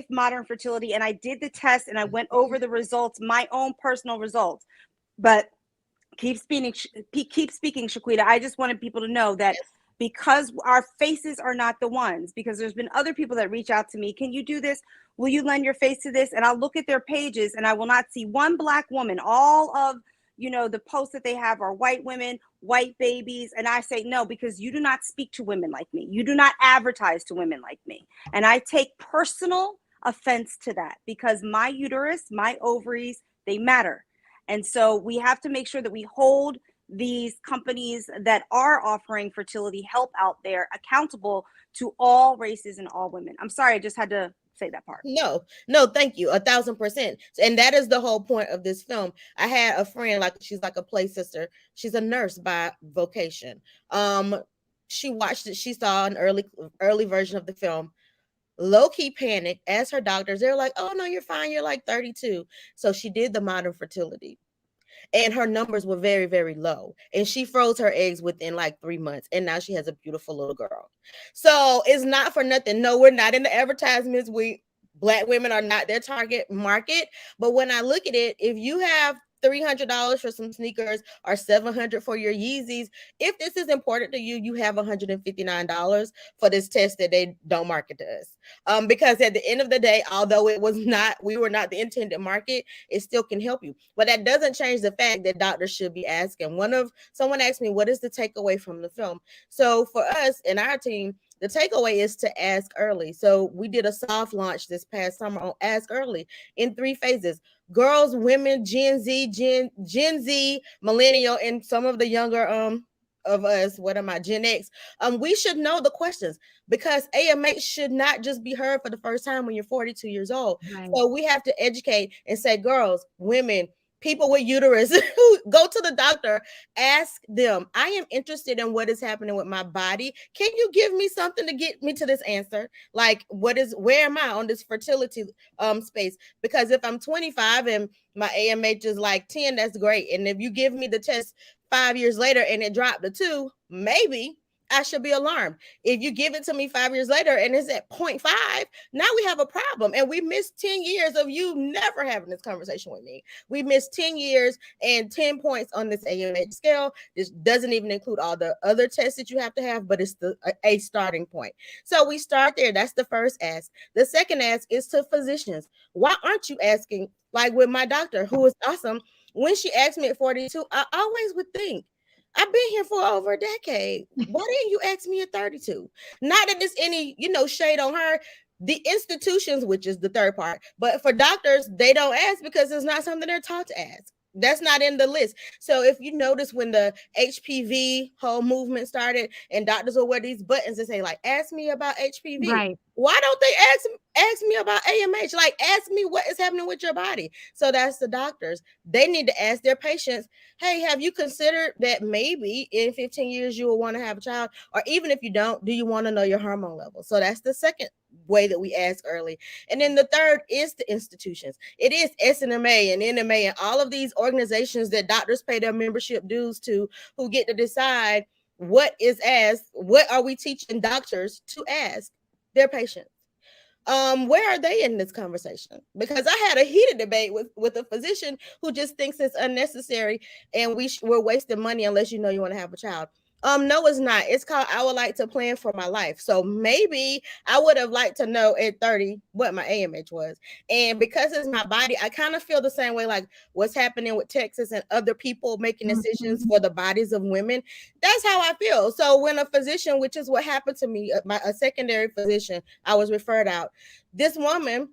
Modern Fertility, and I did the test, and I went over the results, my own personal results. But keep speaking, Chiquita. I just wanted people to know that because our faces are not the ones, because there's been other people that reach out to me. Can you do this? Will you lend your face to this? And I'll look at their pages, and I will not see one Black woman. All of the posts that they have are white women, white babies. And I say, no, because you do not speak to women like me. You do not advertise to women like me. And I take personal offense to that, because my uterus, my ovaries, they matter. And so we have to make sure that we hold these companies that are offering fertility help out there accountable to all races and all women. I'm sorry, I just had to say that part. No, thank you. 1,000%. And that is the whole point of this film. I had a friend, like, she's like a play sister. She's a nurse by vocation. She watched it. She saw an early version of the film. Low-key panicked, as her doctors. They're like, oh no, you're fine. You're like 32. So she did the modern fertility, and her numbers were very, very low. And she froze her eggs within like 3 months. And now she has a beautiful little girl. So it's not for nothing. No, we're not in the advertisements. Black women are not their target market. But when I look at it, if you have $300 for some sneakers or $700 for your Yeezys, if this is important to you, you have $159 for this test that they don't market to us. Because at the end of the day, although we were not the intended market, it still can help you. But that doesn't change the fact that doctors should be asking. Someone asked me, what is the takeaway from the film? So for us and our team, the takeaway is to ask early. So we did a soft launch this past summer on Ask Early in 3 phases: girls, women, Gen Z, millennial, and some of the younger of us, Gen X. We should know the questions, because AMH should not just be heard for the first time when you're 42 years old. Right. So we have to educate and say, girls, women, people with uterus, go to the doctor, ask them, I am interested in what is happening with my body. Can you give me something to get me to this answer? Like, where am I on this fertility space? Because if I'm 25 and my AMH is like 10, that's great. And if you give me the test 5 years later and it dropped to 2, maybe I should be alarmed. If you give it to me 5 years later and it's at 0.5, now we have a problem. And we missed 10 years of you never having this conversation with me. We missed 10 years and 10 points on this AMH scale. This doesn't even include all the other tests that you have to have, but it's a starting point. So we start there. That's the first ask. The second ask is to physicians. Why aren't you asking? Like with my doctor, who is awesome, when she asked me at 42, I always would think, I've been here for over a decade. Why didn't you ask me at 32? Not that there's any, shade on her. The institutions, which is the third part, but for doctors, they don't ask because it's not something they're taught to ask. That's not in the list. So if you notice when the HPV whole movement started and doctors will wear these buttons and say, like, ask me about HPV. Right. Why don't they ask me about AMH? Like, ask me what is happening with your body. So that's the doctors. They need to ask their patients, hey, have you considered that maybe in 15 years you will want to have a child? Or even if you don't, do you want to know your hormone level? So that's the second way that we ask early. And then the third is the institutions. It is SNMA and NMA and all of these organizations that doctors pay their membership dues to, who get to decide what is asked. What are we teaching doctors to ask their patients? Where are they in this conversation? Because I had a heated debate with a physician who just thinks it's unnecessary and we're wasting money unless you want to have a child. No, it's not. It's called I would like to plan for my life. So maybe I would have liked to know at 30 what my AMH was. And because it's my body, I kind of feel the same way, like what's happening with Texas and other people making decisions for the bodies of women. That's how I feel. So when a physician, which is what happened to me, a secondary physician, I was referred out. This woman,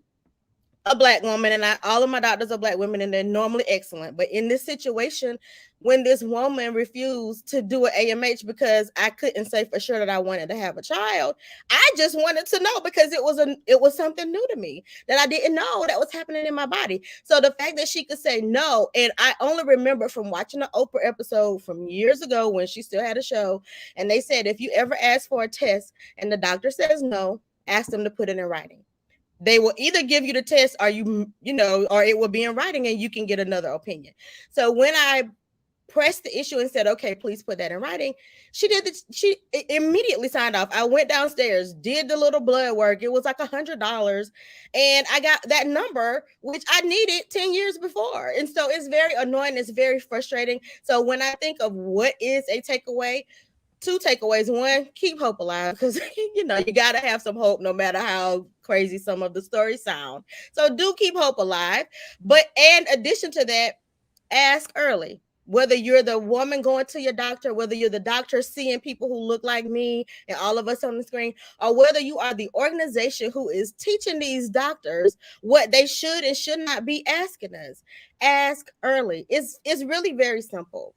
a Black woman, and all of my doctors are Black women, and they're normally excellent. But in this situation, when this woman refused to do an AMH because I couldn't say for sure that I wanted to have a child, I just wanted to know because it was something new to me that I didn't know that was happening in my body. So the fact that she could say no, and I only remember from watching the Oprah episode from years ago when she still had a show, and they said, if you ever ask for a test and the doctor says no, ask them to put it in writing. They will either give you the test or or it will be in writing and you can get another opinion. So when I pressed the issue and said, okay, please put that in writing, she immediately signed off. I went downstairs, did the little blood work. It was like $100. And I got that number, which I needed 10 years before. And so it's very annoying. It's very frustrating. So when I think of what is a takeaway, 2 takeaways. 1, keep hope alive, because you got to have some hope no matter how crazy some of the stories sound. So do keep hope alive. But in addition to that, ask early. Whether you're the woman going to your doctor, whether you're the doctor seeing people who look like me and all of us on the screen, or whether you are the organization who is teaching these doctors what they should and should not be asking us. Ask early. It's really very simple.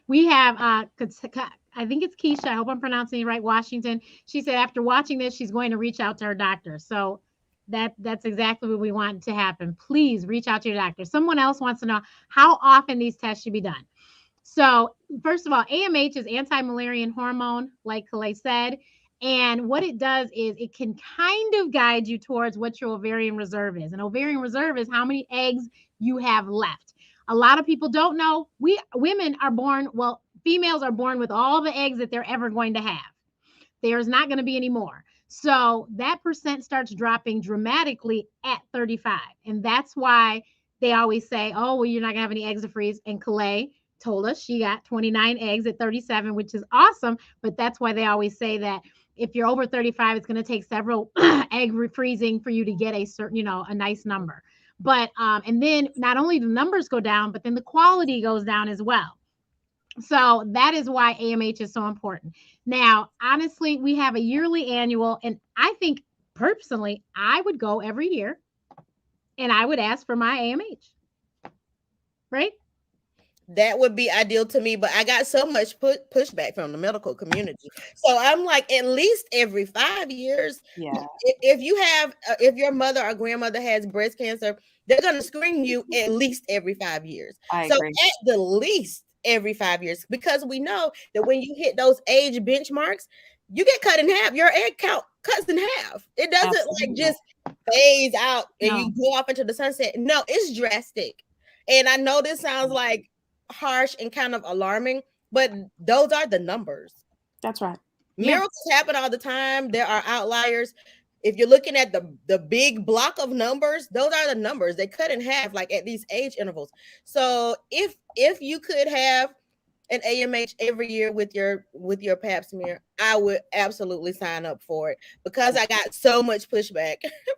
We have I think it's Keisha. I hope I'm pronouncing it right. Washington. She said after watching this, she's going to reach out to her doctor. So that's exactly what we want to happen. Please reach out to your doctor. Someone else wants to know how often these tests should be done. So first of all, AMH is anti-Müllerian hormone, like Kellee said. And what it does is it can kind of guide you towards what your ovarian reserve is. And ovarian reserve is how many eggs you have left. A lot of people don't know. Women are born, well, females are born with all the eggs that they're ever going to have. There's not going to be any more. So that percent starts dropping dramatically at 35. And that's why they always say, oh, well, you're not going to have any eggs to freeze. And Kellee told us she got 29 eggs at 37, which is awesome. But that's why they always say that if you're over 35, it's going to take several egg refreezing for you to get a certain, a nice number. But and then not only the numbers go down, but then the quality goes down as well. So that is why AMH is so important. Now, honestly, we have a yearly annual, and I think personally, I would go every year and I would ask for my AMH. Right? That would be ideal to me, but I got so much pushback from the medical community. So I'm like, at least every 5 years. Yeah. If your mother or grandmother has breast cancer, they're going to screen you at least every 5 years. I so agree. At the least every 5 years, because we know that when you hit those age benchmarks, you get cut in half. Your egg count cuts in half. It doesn't Absolutely. like just phase out and No. you go off into the sunset. No, it's drastic. And I know this sounds like harsh and kind of alarming, but those are the numbers. That's right. Miracles happen all the time. There are outliers. If you're looking at the big block of numbers, those are the numbers. They cut in half, like at these age intervals. So if you could have an AMH every year with your pap smear, I would absolutely sign up for it, because I got so much pushback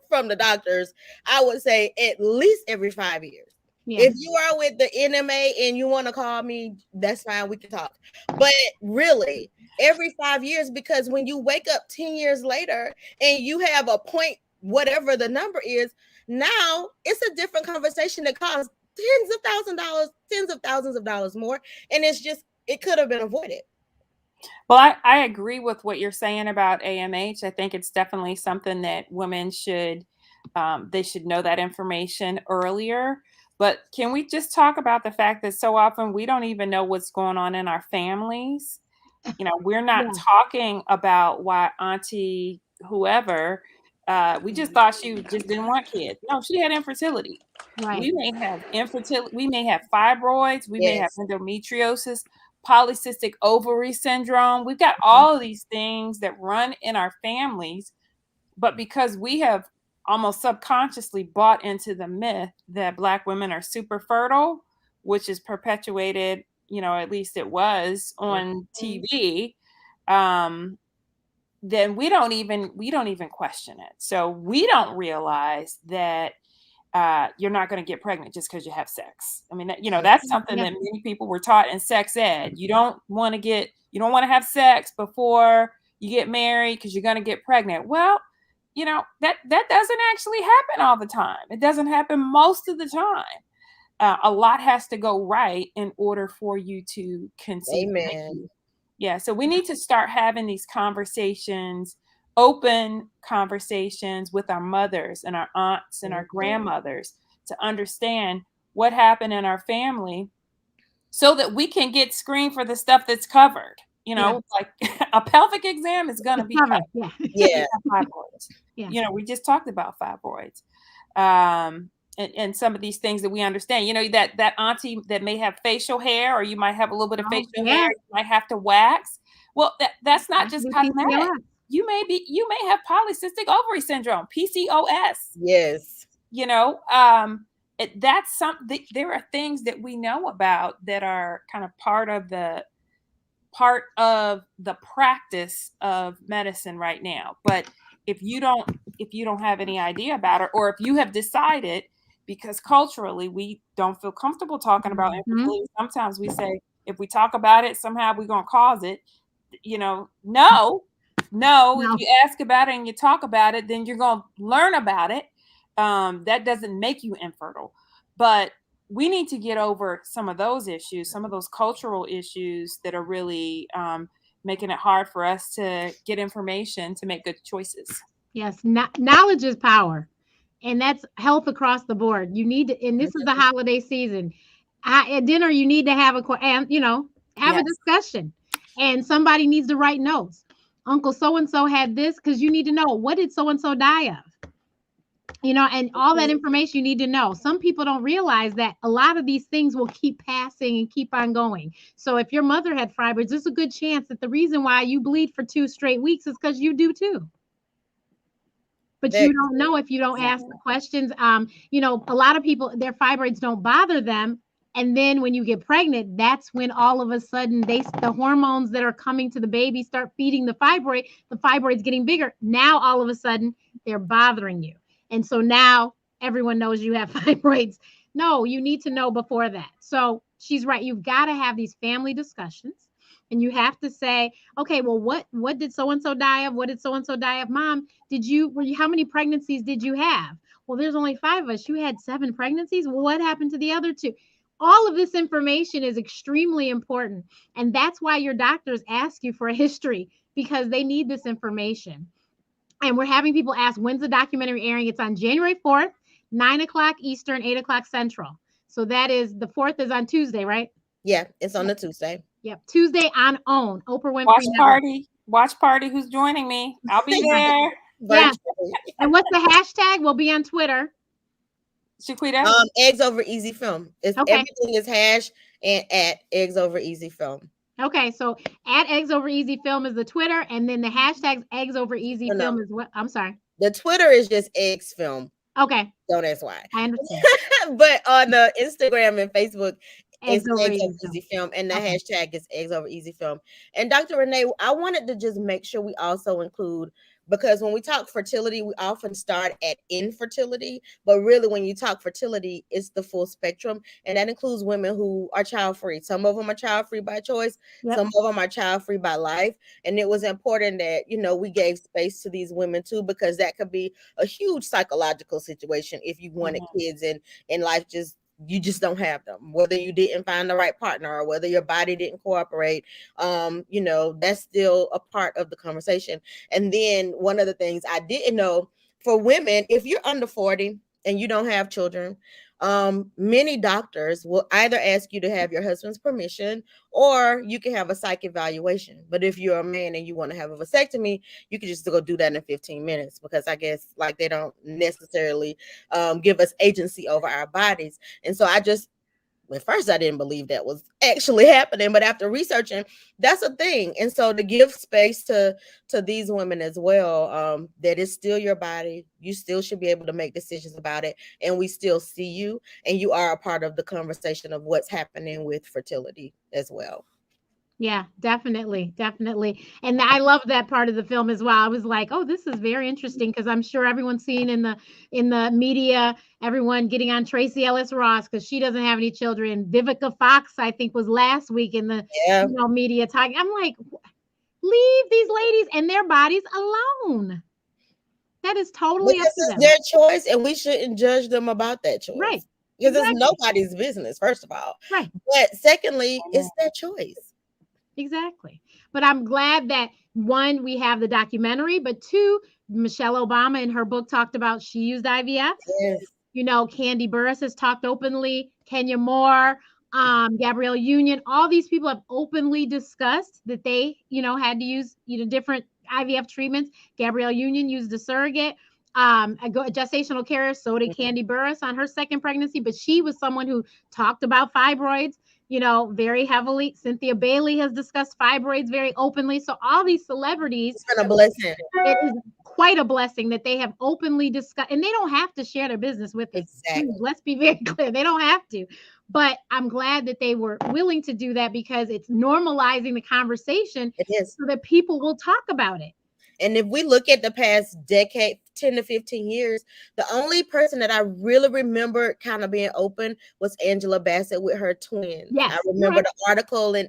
from the doctors. I would say at least every 5 years. Yeah. If you are with the NMA and you want to call me, that's fine. We can talk. But really, every 5 years, because when you wake up 10 years later and you have a point, whatever the number is, now it's a different conversation that costs tens of thousands of dollars more. And it could have been avoided. Well, I agree with what you're saying about AMH. I think it's definitely something that women should know that information earlier. But can we just talk about the fact that so often we don't even know what's going on in our families? We're not talking about why Auntie whoever, we just thought she just didn't want kids. No, she had infertility. Right. We may have infertility. We may have fibroids. We may have Yes. endometriosis, polycystic ovary syndrome. We've got all of these things that run in our families, but because we have almost subconsciously bought into the myth that Black women are super fertile, which is perpetuated, at least it was on TV, then we don't even question it. So we don't realize that you're not going to get pregnant just because you have sex. I mean, that's something that many people were taught in sex ed. You don't want to have sex before you get married because you're going to get pregnant. Well, that doesn't actually happen all the time. It doesn't happen most of the time. A lot has to go right in order for you to conceive. Amen. Yeah. So we need to start having these conversations, open conversations with our mothers and our aunts and our grandmothers to understand what happened in our family so that we can get screened for the stuff that's covered. Like a pelvic exam is going to be covered. Yeah. Fibroids. Yeah. We just talked about fibroids. And some of these things that we understand, that auntie that may have facial hair, or you might have a little bit of facial hair, you might have to wax. Well, that's not just cosmetic. You may have polycystic ovary syndrome, PCOS. Yes. That's something. There are things that we know about that are kind of part of the practice of medicine right now. But if you don't have any idea about it, or if you have decided because culturally we don't feel comfortable talking about Mhm. infertility. Sometimes we say if we talk about it, somehow we're gonna cause it. No. If No. you ask about it and you talk about it, then you're gonna learn about it. That doesn't make you infertile, but we need to get over some of those issues, some of those cultural issues that are really making it hard for us to get information to make good choices. Yes, knowledge is power, and that's health across the board. You need to, and this is the holiday season. At dinner, you need to have and have a Yes. discussion, and somebody needs to write notes. Uncle so and so had this because you need to know, what did so and so die of. And all that information you need to know. Some people don't realize that a lot of these things will keep passing and keep on going. So if your mother had fibroids, there's a good chance that the reason why you bleed for 2 straight weeks is because you do too. But you don't know if you don't ask the questions. A lot of people, their fibroids don't bother them. And then when you get pregnant, that's when all of a sudden the hormones that are coming to the baby start feeding the fibroid's getting bigger. Now all of a sudden they're bothering you. And so now everyone knows you have fibroids. No, you need to know before that. So she's right. You've got to have these family discussions. And you have to say, okay, well, what did so-and-so die of? What did so-and-so die of? Mom, how many pregnancies did you have? Well, there's only 5 of us. You had 7 pregnancies. Well, what happened to the other 2? All of this information is extremely important. And that's why your doctors ask you for a history, because they need this information. And we're having people ask, when's the documentary airing? It's on January 4th, 9:00 Eastern, 8:00 Central. So that is, the 4th is on Tuesday, right? Yeah, it's on a Tuesday. Yep. Tuesday on OWN, Oprah Winfrey Watch party. Who's joining me? I'll be there. Yeah. And what's the hashtag? We'll be on Twitter. Chiquita? Eggs Over Easy Film. Everything is hash and at Eggs Over Easy Film. Okay, so at Eggs Over Easy Film is the Twitter, and then the hashtag Eggs Over Easy Film is what? I'm sorry. The Twitter is just Eggs Film. Okay. Don't ask why. I understand. But on the Instagram and Facebook, Eggs Over Easy Film, and the hashtag is Eggs Over Easy Film. And Dr. Renee, I wanted to just make sure we also include, because when we talk fertility, we often start at infertility, but really when you talk fertility, it's the full spectrum, and that includes women who are child-free. Some of them are child-free by choice, some of them are child-free by life, and it was important that, we gave space to these women too, because that could be a huge psychological situation if you wanted kids and in life you just don't have them, whether you didn't find the right partner or whether your body didn't cooperate. That's still a part of the conversation. And then one of the things I didn't know, for women, if you're under 40 and you don't have children, many doctors will either ask you to have your husband's permission, or you can have a psych evaluation. But if you're a man and you want to have a vasectomy, you can just go do that in 15 minutes, because I guess they don't necessarily give us agency over our bodies. And so at first I didn't believe that was actually happening, but after researching, that's a thing. And so to give space to these women as well, that it's still your body, you still should be able to make decisions about it, and we still see you, and you are a part of the conversation of what's happening with fertility as well. Yeah, definitely. And I love that part of the film as well. I was like, oh, this is very interesting, because I'm sure everyone's seen in the media, everyone getting on Tracy Ellis Ross because she doesn't have any children. Vivica Fox, I think, was last week in the media talking. I'm like, leave these ladies and their bodies alone. That is totally up to them. Their choice, and we shouldn't judge them about that choice. Right. Because it's nobody's business, first of all. Right. But secondly, it's their choice. Exactly. But I'm glad that, 1, we have the documentary, but 2, Michelle Obama in her book talked about she used IVF. Yes. Kandi Burruss has talked openly, Kenya Moore, Gabrielle Union, all these people have openly discussed that they, had to use, different IVF treatments. Gabrielle Union used a surrogate, a gestational carrier. So did Kandi Burruss on her second pregnancy, but she was someone who talked about fibroids, very heavily. Cynthia Bailey has discussed fibroids very openly. So all these celebrities, it's been a blessing. It is quite a blessing that they have openly discussed, and they don't have to share their business with us. Exactly. Let's be very clear. They don't have to, but I'm glad that they were willing to do that, because it's normalizing the conversation. It is. So that people will talk about it. And if we look at the past decade, 10 to 15 years, the only person that I really remember kind of being open was Angela Bassett with her twins. Yes, I remember the article in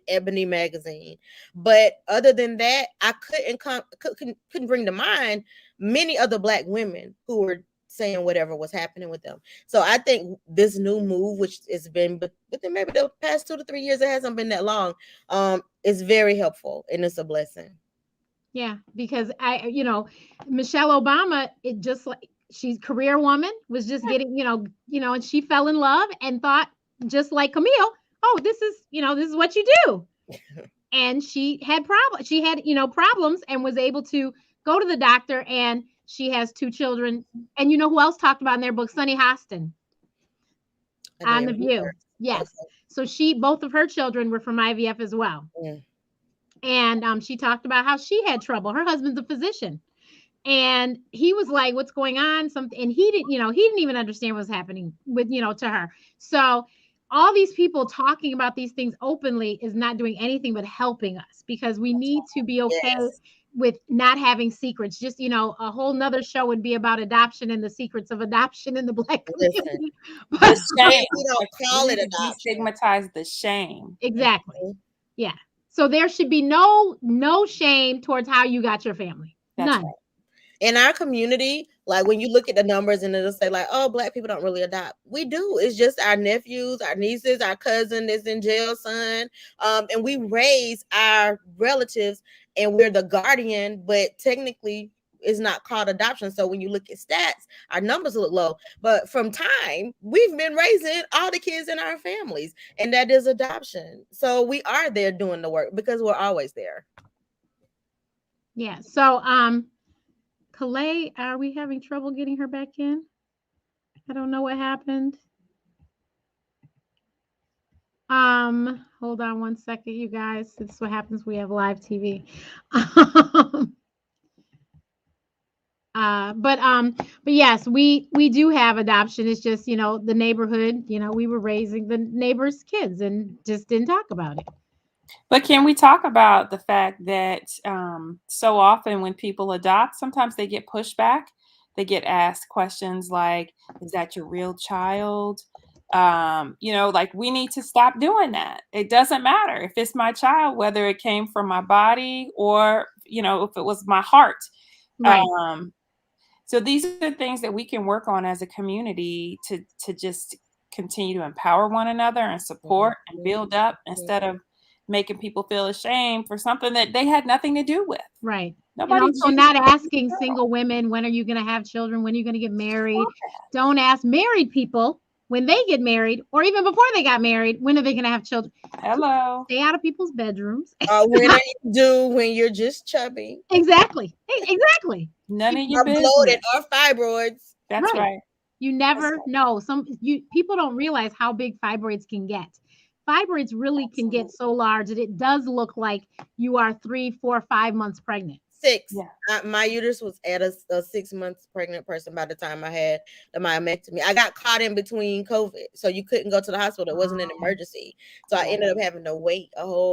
Ebony magazine. But other than that, I couldn't bring to mind many other Black women who were saying whatever was happening with them. So I think this new move, which has been within maybe the past 2 to 3 years, it hasn't been that long, is very helpful and it's a blessing. Yeah, because Michelle Obama, it just like she's career woman, was just getting, and she fell in love and thought just like Camille, oh, this is what you do. And she had problems and was able to go to the doctor, and she has 2 children. And you know who else talked about in their book? Sunny Hostin on The View. Yes. Okay. So both of her children were from IVF as well. Yeah. And she talked about how she had trouble. Her husband's a physician. And he was like, what's going on? And he didn't even understand what was happening with, to her. So all these people talking about these things openly is not doing anything but helping us, because we need to be okay with not having secrets. Just, a whole nother show would be about adoption and the secrets of adoption in the Black community. The shame. We don't call it adoption. Destigmatize the shame. Exactly. Yeah. So there should be no shame towards how you got your family. That's None. Right. In our community, like when you look at the numbers and it'll say like, oh, Black people don't really adopt. We do. It's just our nephews, our nieces, our cousin that's in jail, son. And we raise our relatives and we're the guardian, but technically it's not called adoption. So when you look at stats, our numbers look low. But from time, we've been raising all the kids in our families, and that is adoption. So we are there doing the work because we're always there. Yeah. So Kellee, are we having trouble getting her back in? I don't know what happened. Hold on one second, you guys. This is what happens. We have live TV. But yes, we do have adoption. It's just, the neighborhood, we were raising the neighbors' kids and just didn't talk about it. But can we talk about the fact that so often when people adopt, sometimes they get pushback. They get asked questions like, is that your real child? Like we need to stop doing that. It doesn't matter if it's my child, whether it came from my body or, if it was my heart. Right. So these are things that we can work on as a community to just continue to empower one another and support and build up instead of making people feel ashamed for something that they had nothing to do with. Right. Nobody. And also not asking single women, when are you going to have children? When are you going to get married? Don't ask married people when they get married, or even before they got married, when are they going to have children? Hello. Stay out of people's bedrooms. When are you due when you're just chubby? Exactly. Exactly. None of your business. Bloated or fibroids. That's right. You never know. People don't realize how big fibroids can get. Fibroids really can get so large that it does look like you are 3, 4, 5 months pregnant. 6. Yeah. My uterus was at a 6 months pregnant person by the time I had the myomectomy. I got caught in between COVID, so you couldn't go to the hospital. It wasn't an emergency. So I ended up having to wait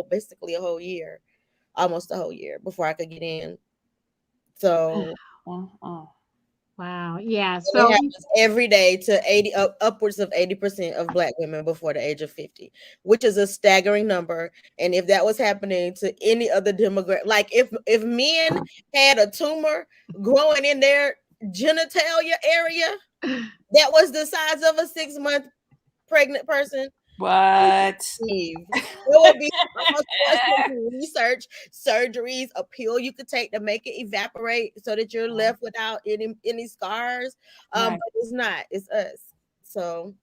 basically a whole year, almost a whole year before I could get in. So wow. Yeah. So it happens every day to upwards of 80% of Black women before the age of 50, which is a staggering number. And if that was happening to any other demographic, like if men had a tumor growing in their genitalia area that was the size of a 6-month pregnant person, what? There will be research, surgeries, a pill you could take to make it evaporate so that you're left without any scars. But it's not. It's us. So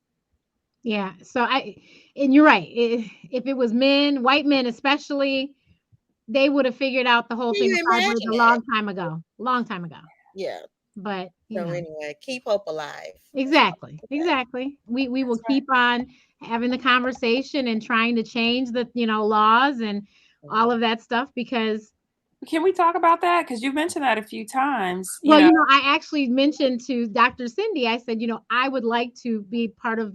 yeah. So and you're right. If it was men, white men especially, they would have figured out the whole thing a long time ago. Yeah. But anyway, keep hope alive. Exactly. We will keep on having the conversation and trying to change the laws and all of that stuff, because can we talk about that? Because you mentioned that a few times. I actually mentioned to Dr. Cindy, I said, I would like to be part of,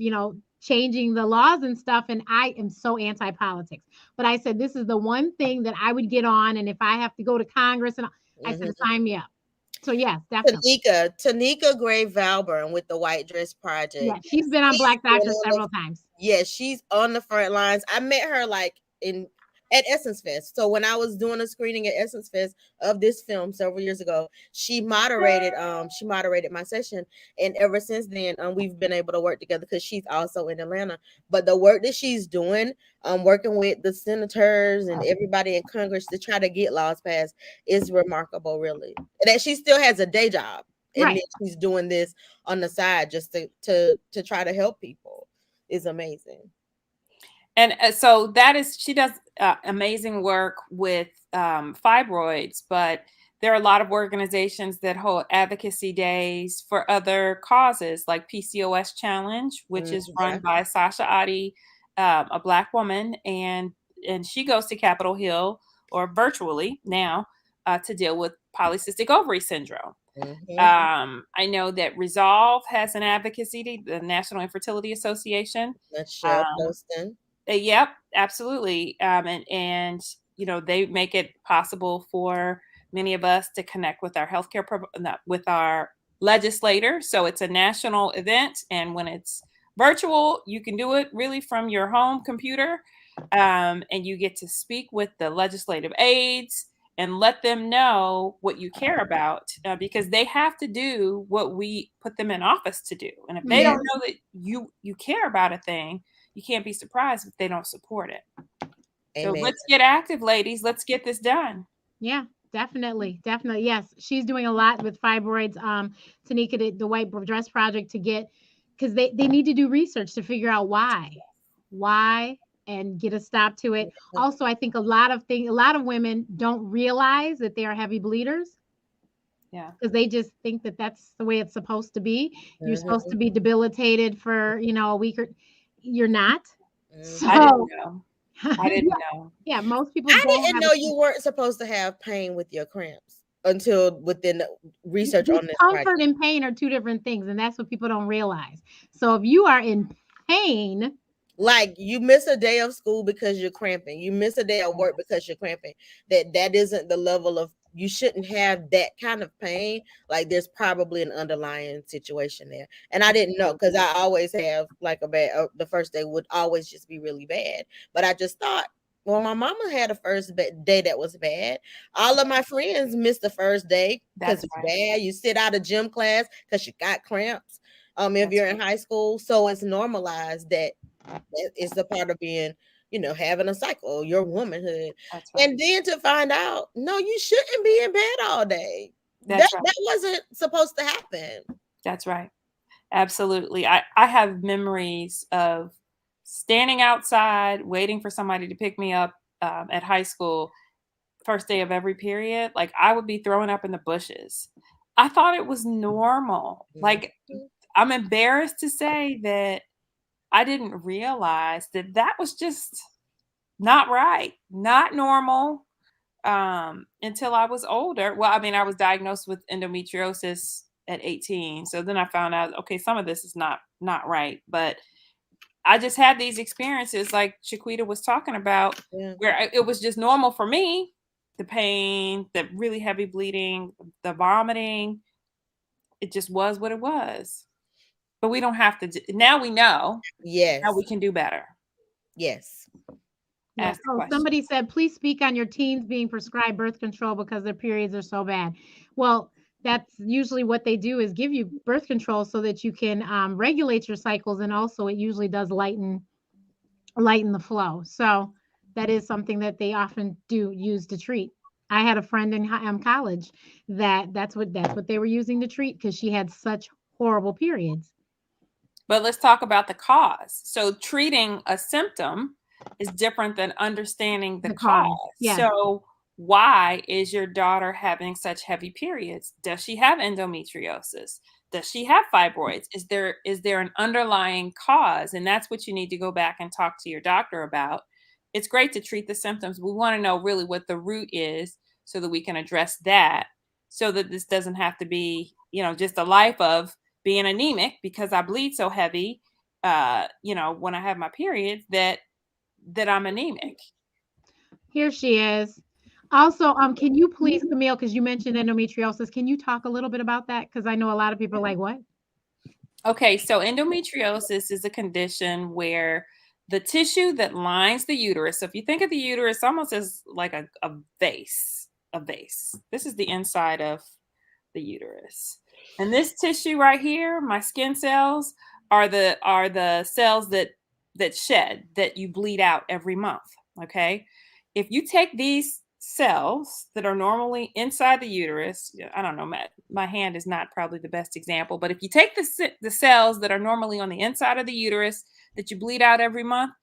changing the laws and stuff. And I am so anti-politics. But I said, this is the one thing that I would get on. And if I have to go to Congress, and I said, sign me up. So yes, definitely. Tanika Gray Valburn with the White Dress Project. Yeah, she's been on She's Black been Doctor on several times. Yeah, she's on the front lines. I met her like at Essence Fest. So when I was doing a screening at Essence Fest of this film several years ago, she moderated my session, and ever since then we've been able to work together because she's also in Atlanta. But the work that she's doing, working with the senators and everybody in Congress to try to get laws passed is remarkable, really. That she still has a day job, and then she's doing this on the side just to try to help people is amazing. And so she does amazing work with fibroids, but there are a lot of organizations that hold advocacy days for other causes, like PCOS Challenge, which is run by Sasha Adi, a Black woman, and she goes to Capitol Hill or virtually now to deal with polycystic ovary syndrome. I know that Resolve has an advocacy day, the National Infertility Association. That's Cheryl Poston. Yep, absolutely. And they make it possible for many of us to connect with our healthcare with our legislators. So it's a national event, and when it's virtual, you can do it really from your home computer, and you get to speak with the legislative aides and let them know what you care about, because they have to do what we put them in office to do. And if they don't know that you care about a thing, you can't be surprised if they don't support it. Amen. So let's get active, ladies. Let's get this done. Yeah, definitely. Definitely. Yes. She's doing a lot with fibroids. Tanika, the White Dress Project, to get, because they need to do research to figure out why, and get a stop to it. Also, I think a lot of women don't realize that they are heavy bleeders. Yeah. Because they just think that that's the way it's supposed to be. You're supposed to be debilitated for, a week, or you're not. So, I didn't know. I didn't know. Yeah, most people I didn't know you weren't supposed to have pain with your cramps until within the research on this. Comfort and pain are two different things, and that's what people don't realize. So if you are in pain, like you miss a day of school because you're cramping, you miss a day of work because you're cramping, that isn't the level of, you shouldn't have that kind of pain. Like there's probably an underlying situation there. And I didn't know, because I always have like the first day would always just be really bad. But I just thought, well, my mama had a first day that was bad. All of my friends missed the first day because it's bad. You sit out of gym class because you got cramps. If you're in high school, so it's normalized that is the part of being, having a cycle, your womanhood. And then to find out, no, you shouldn't be in bed all day. That wasn't supposed to happen. That's right. Absolutely. I have memories of standing outside waiting for somebody to pick me up at high school, first day of every period. Like I would be throwing up in the bushes. I thought it was normal. Like I'm embarrassed to say that I didn't realize that was just not right, not normal, until I was older. Well, I mean, I was diagnosed with endometriosis at 18. So then I found out, okay, some of this is not right. But I just had these experiences like Chiquita was talking about, where it was just normal for me. The pain, the really heavy bleeding, the vomiting, it just was what it was. But we don't have to. Now we know. Yes. Now we can do better. Yes. Yes. Oh, somebody said, please speak on your teens being prescribed birth control because their periods are so bad. Well, that's usually what they do, is give you birth control so that you can regulate your cycles, and also it usually does lighten the flow. So that is something that they often do use to treat. I had a friend in college that's what they were using to treat, because she had such horrible periods. But let's talk about the cause. So treating a symptom is different than understanding the cause. Yes. So why is your daughter having such heavy periods? Does she have endometriosis? Does she have fibroids? Is there an underlying cause? And that's what you need to go back and talk to your doctor about. It's great to treat the symptoms. We want to know really what the root is so that we can address that, so that this doesn't have to be, just a life of being anemic because I bleed so heavy, when I have my periods, that I'm anemic. Here she is. Also, can you please, Camille, because you mentioned endometriosis, can you talk a little bit about that? Because I know a lot of people are like, what? Okay, so endometriosis is a condition where the tissue that lines the uterus, so if you think of the uterus almost as like a vase, This is the inside of the uterus. And this tissue right here, my skin cells, are the cells that shed, that you bleed out every month. Okay. If you take these cells that are normally inside the uterus, I don't know, my hand is not probably the best example, but if you take the cells that are normally on the inside of the uterus that you bleed out every month,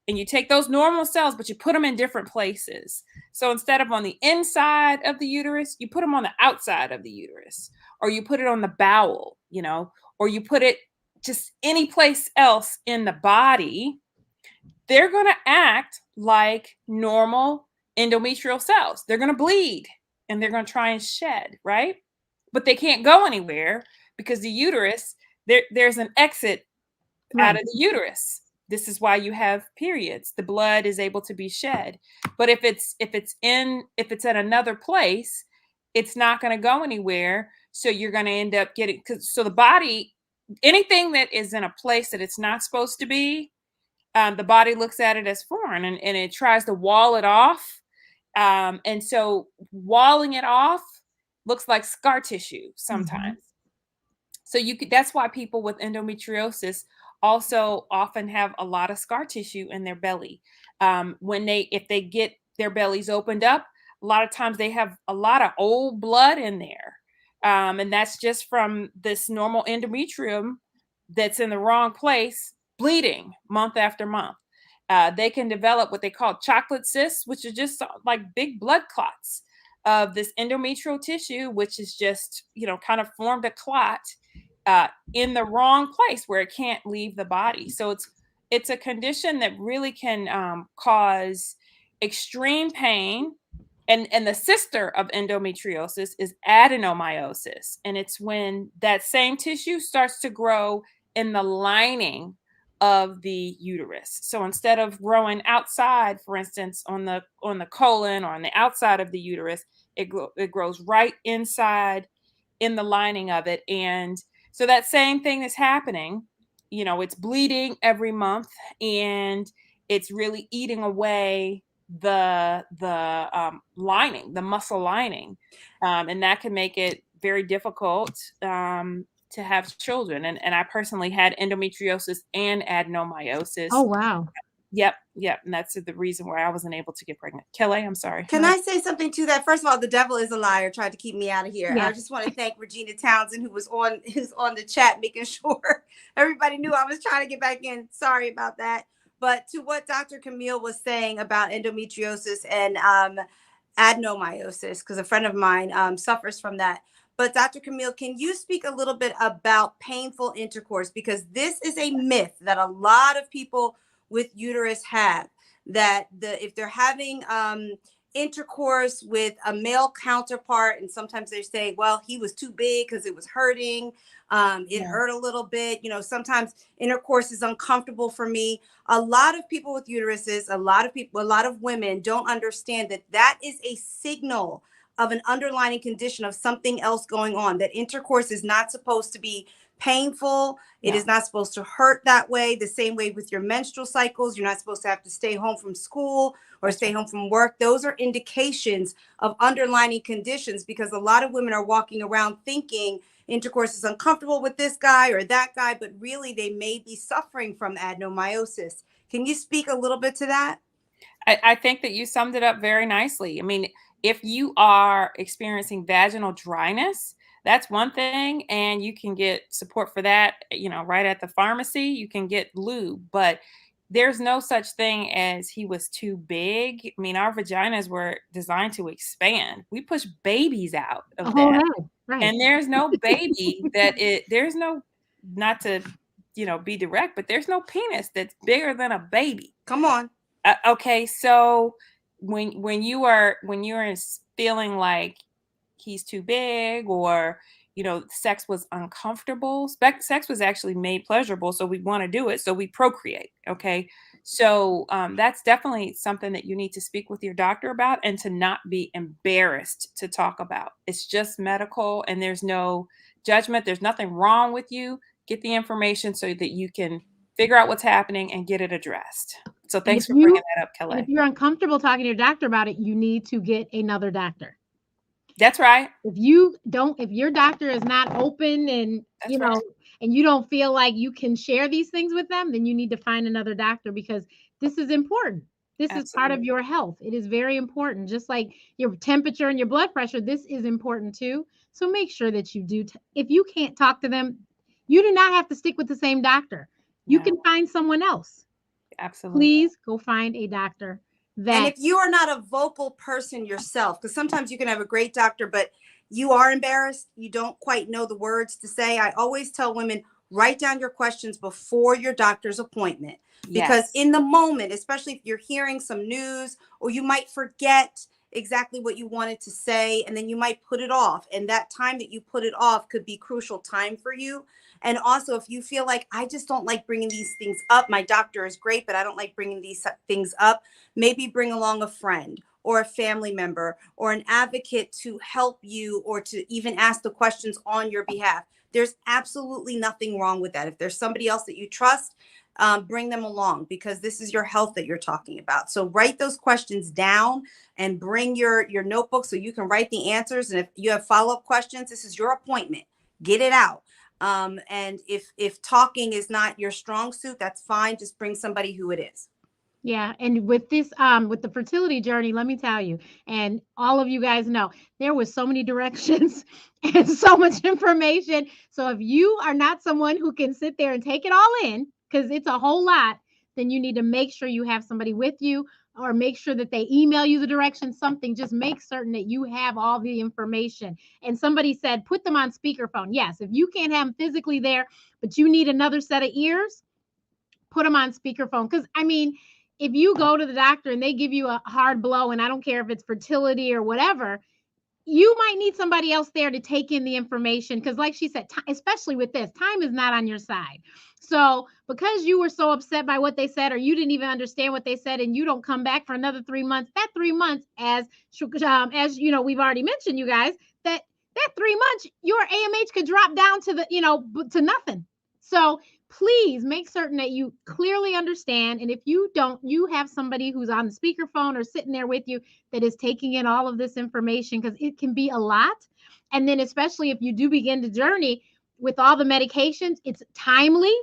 and you take those normal cells, but you put them in different places. So instead of on the inside of the uterus, you put them on the outside of the uterus, or you put it on the bowel, or you put it just any place else in the body. They're going to act like normal endometrial cells. They're going to bleed and they're going to try and shed, right? But they can't go anywhere because the uterus, there's an exit out of the uterus. This is why you have periods. The blood is able to be shed. But if it's at another place, it's not going to go anywhere. So you're going to end up getting, so the body, anything that is in a place that it's not supposed to be, the body looks at it as foreign, and it tries to wall it off. And so walling it off looks like scar tissue sometimes. So that's why people with endometriosis also often have a lot of scar tissue in their belly. If they get their bellies opened up, a lot of times they have a lot of old blood in there. And that's just from this normal endometrium that's in the wrong place, bleeding month after month. They can develop what they call chocolate cysts, which are just like big blood clots of this endometrial tissue, which is just, kind of formed a clot in the wrong place where it can't leave the body. So it's a condition that really can cause extreme pain. And the sister of endometriosis is adenomyosis. And it's when that same tissue starts to grow in the lining of the uterus. So instead of growing outside, for instance, on the colon or on the outside of the uterus, it grows right inside in the lining of it. And so that same thing is happening, it's bleeding every month, and it's really eating away the lining, the muscle lining, and that can make it very difficult to have children. And I personally had endometriosis and adenomyosis. Oh, wow. Yep. And that's the reason why I wasn't able to get pregnant. Kellee, I'm sorry. Can I say something to that? First of all, the devil is a liar, tried to keep me out of here. Yeah. I just want to thank Regina Townsend, who's on the chat, making sure everybody knew I was trying to get back in. Sorry about that. But to what Dr. Camille was saying about endometriosis and adenomyosis, because a friend of mine suffers from that. But Dr. Camille, can you speak a little bit about painful intercourse? Because this is a myth that a lot of people with uterus have, that if they're having intercourse with a male counterpart, and sometimes they say, well, he was too big because it was hurting. It hurt a little bit. Sometimes intercourse is uncomfortable for me. A lot of people with uteruses, a lot of women don't understand that is a signal of an underlying condition of something else going on, that intercourse is not supposed to be painful. It is not supposed to hurt that way. The same way with your menstrual cycles, you're not supposed to have to stay home from school or stay home from work. Those are indications of underlying conditions, because a lot of women are walking around thinking intercourse is uncomfortable with this guy or that guy, but really they may be suffering from adenomyosis. Can you speak a little bit to that? I think that you summed it up very nicely. I mean, if you are experiencing vaginal dryness, that's one thing, and you can get support for that, right at the pharmacy. You can get lube, but there's no such thing as he was too big. I mean, our vaginas were designed to expand. We push babies out of that. Right. And there's no baby there's no, not to, be direct, but there's no penis that's bigger than a baby. Come on. Okay. So when you're feeling like he's too big, or sex was uncomfortable, sex was actually made pleasurable, so we want to do it, so we procreate. Okay, So that's definitely something that you need to speak with your doctor about, and to not be embarrassed to talk about. It's just medical, and there's no judgment. There's nothing wrong with you. Get the information so that you can figure out what's happening and get it addressed. So And thanks for bringing that up, and if Kellee. you're uncomfortable talking to your doctor about it, you need to get another doctor. That's right. If your doctor is not open and That's right. and you don't feel like you can share these things with them, then you need to find another doctor, because this is important. This is part of Absolutely. your health. It is very important. Just like your temperature and your blood pressure, this is important too. So make sure that you do. If you can't talk to them, you do not have to stick with the same doctor. You No, can find someone else. absolutely. Please go find a doctor And that if you are not a vocal person yourself, because sometimes you can have a great doctor, but you are embarrassed, you don't quite know the words to say. I always tell women, write down your questions before your doctor's appointment. Because Yes. in the moment, especially if you're hearing some news, or you might forget exactly what you wanted to say, and then you might put it off. And that time that you put it off could be crucial time for you. And also, if you feel like, I just don't like bringing these things up, my doctor is great, but I don't like bringing these things up, maybe bring along a friend or a family member or an advocate to help you, or to even ask the questions on your behalf. There's absolutely nothing wrong with that. If there's somebody else that you trust, bring them along, because this is your health that you're talking about. So write those questions down and bring your notebook so you can write the answers. And if you have follow-up questions, this is your appointment. Get it out. And if talking is not your strong suit, that's fine. Just bring somebody who it is. Yeah, and with this with the fertility journey, let me tell you, and all of you guys know, there was so many directions and so much information. So if you are not someone who can sit there and take it all in, because it's a whole lot, then you need to make sure you have somebody with you, or make sure that they email you the directions, something. Just make certain that you have all the information. And somebody said, put them on speakerphone. Yes, if you can't have them physically there, but you need another set of ears, put them on speakerphone. Because I mean, if you go to the doctor and they give you a hard blow, and I don't care if it's fertility or whatever, you might need somebody else there to take in the information. Because like she said, especially with this, time is not on your side. So because you were so upset by what they said, or you didn't even understand what they said, and you don't come back for another 3 months, that 3 months, as you know, we've already mentioned, you guys, that 3 months, your AMH could drop down to to nothing. So please make certain that you clearly understand. And if you don't, you have somebody who's on the speakerphone or sitting there with you that is taking in all of this information, because it can be a lot. And then, especially if you do begin the journey with all the medications, it's timely.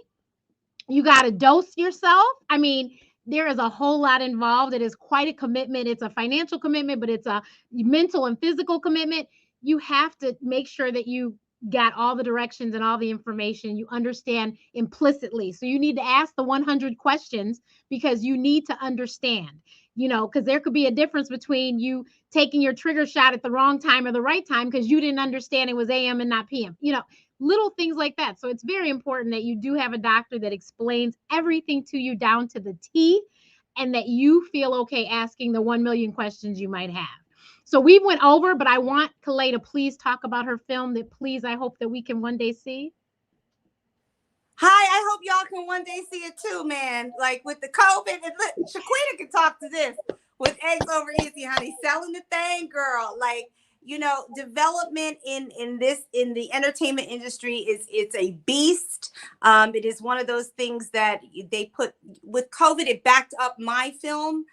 You got to dose yourself. I mean, there is a whole lot involved. It is quite a commitment. It's a financial commitment, but it's a mental and physical commitment. You have to make sure that you got all the directions and all the information you understand implicitly. So you need to ask the 100 questions, because you need to understand, because there could be a difference between you taking your trigger shot at the wrong time or the right time, because you didn't understand it was AM and not PM, little things like that. So it's very important that you do have a doctor that explains everything to you down to the T, and that you feel okay asking the 1 million questions you might have. So we went over, but I want Kellee to please talk about her film that, please, I hope that we can one day see. Hi, I hope y'all can one day see it too, man. Like with the COVID, and look, Chiquita can talk to this with Eggs Over Easy, honey. Selling the thing, girl. Like, development in the entertainment industry it's a beast. It is one of those things that they put with COVID. It backed up my film,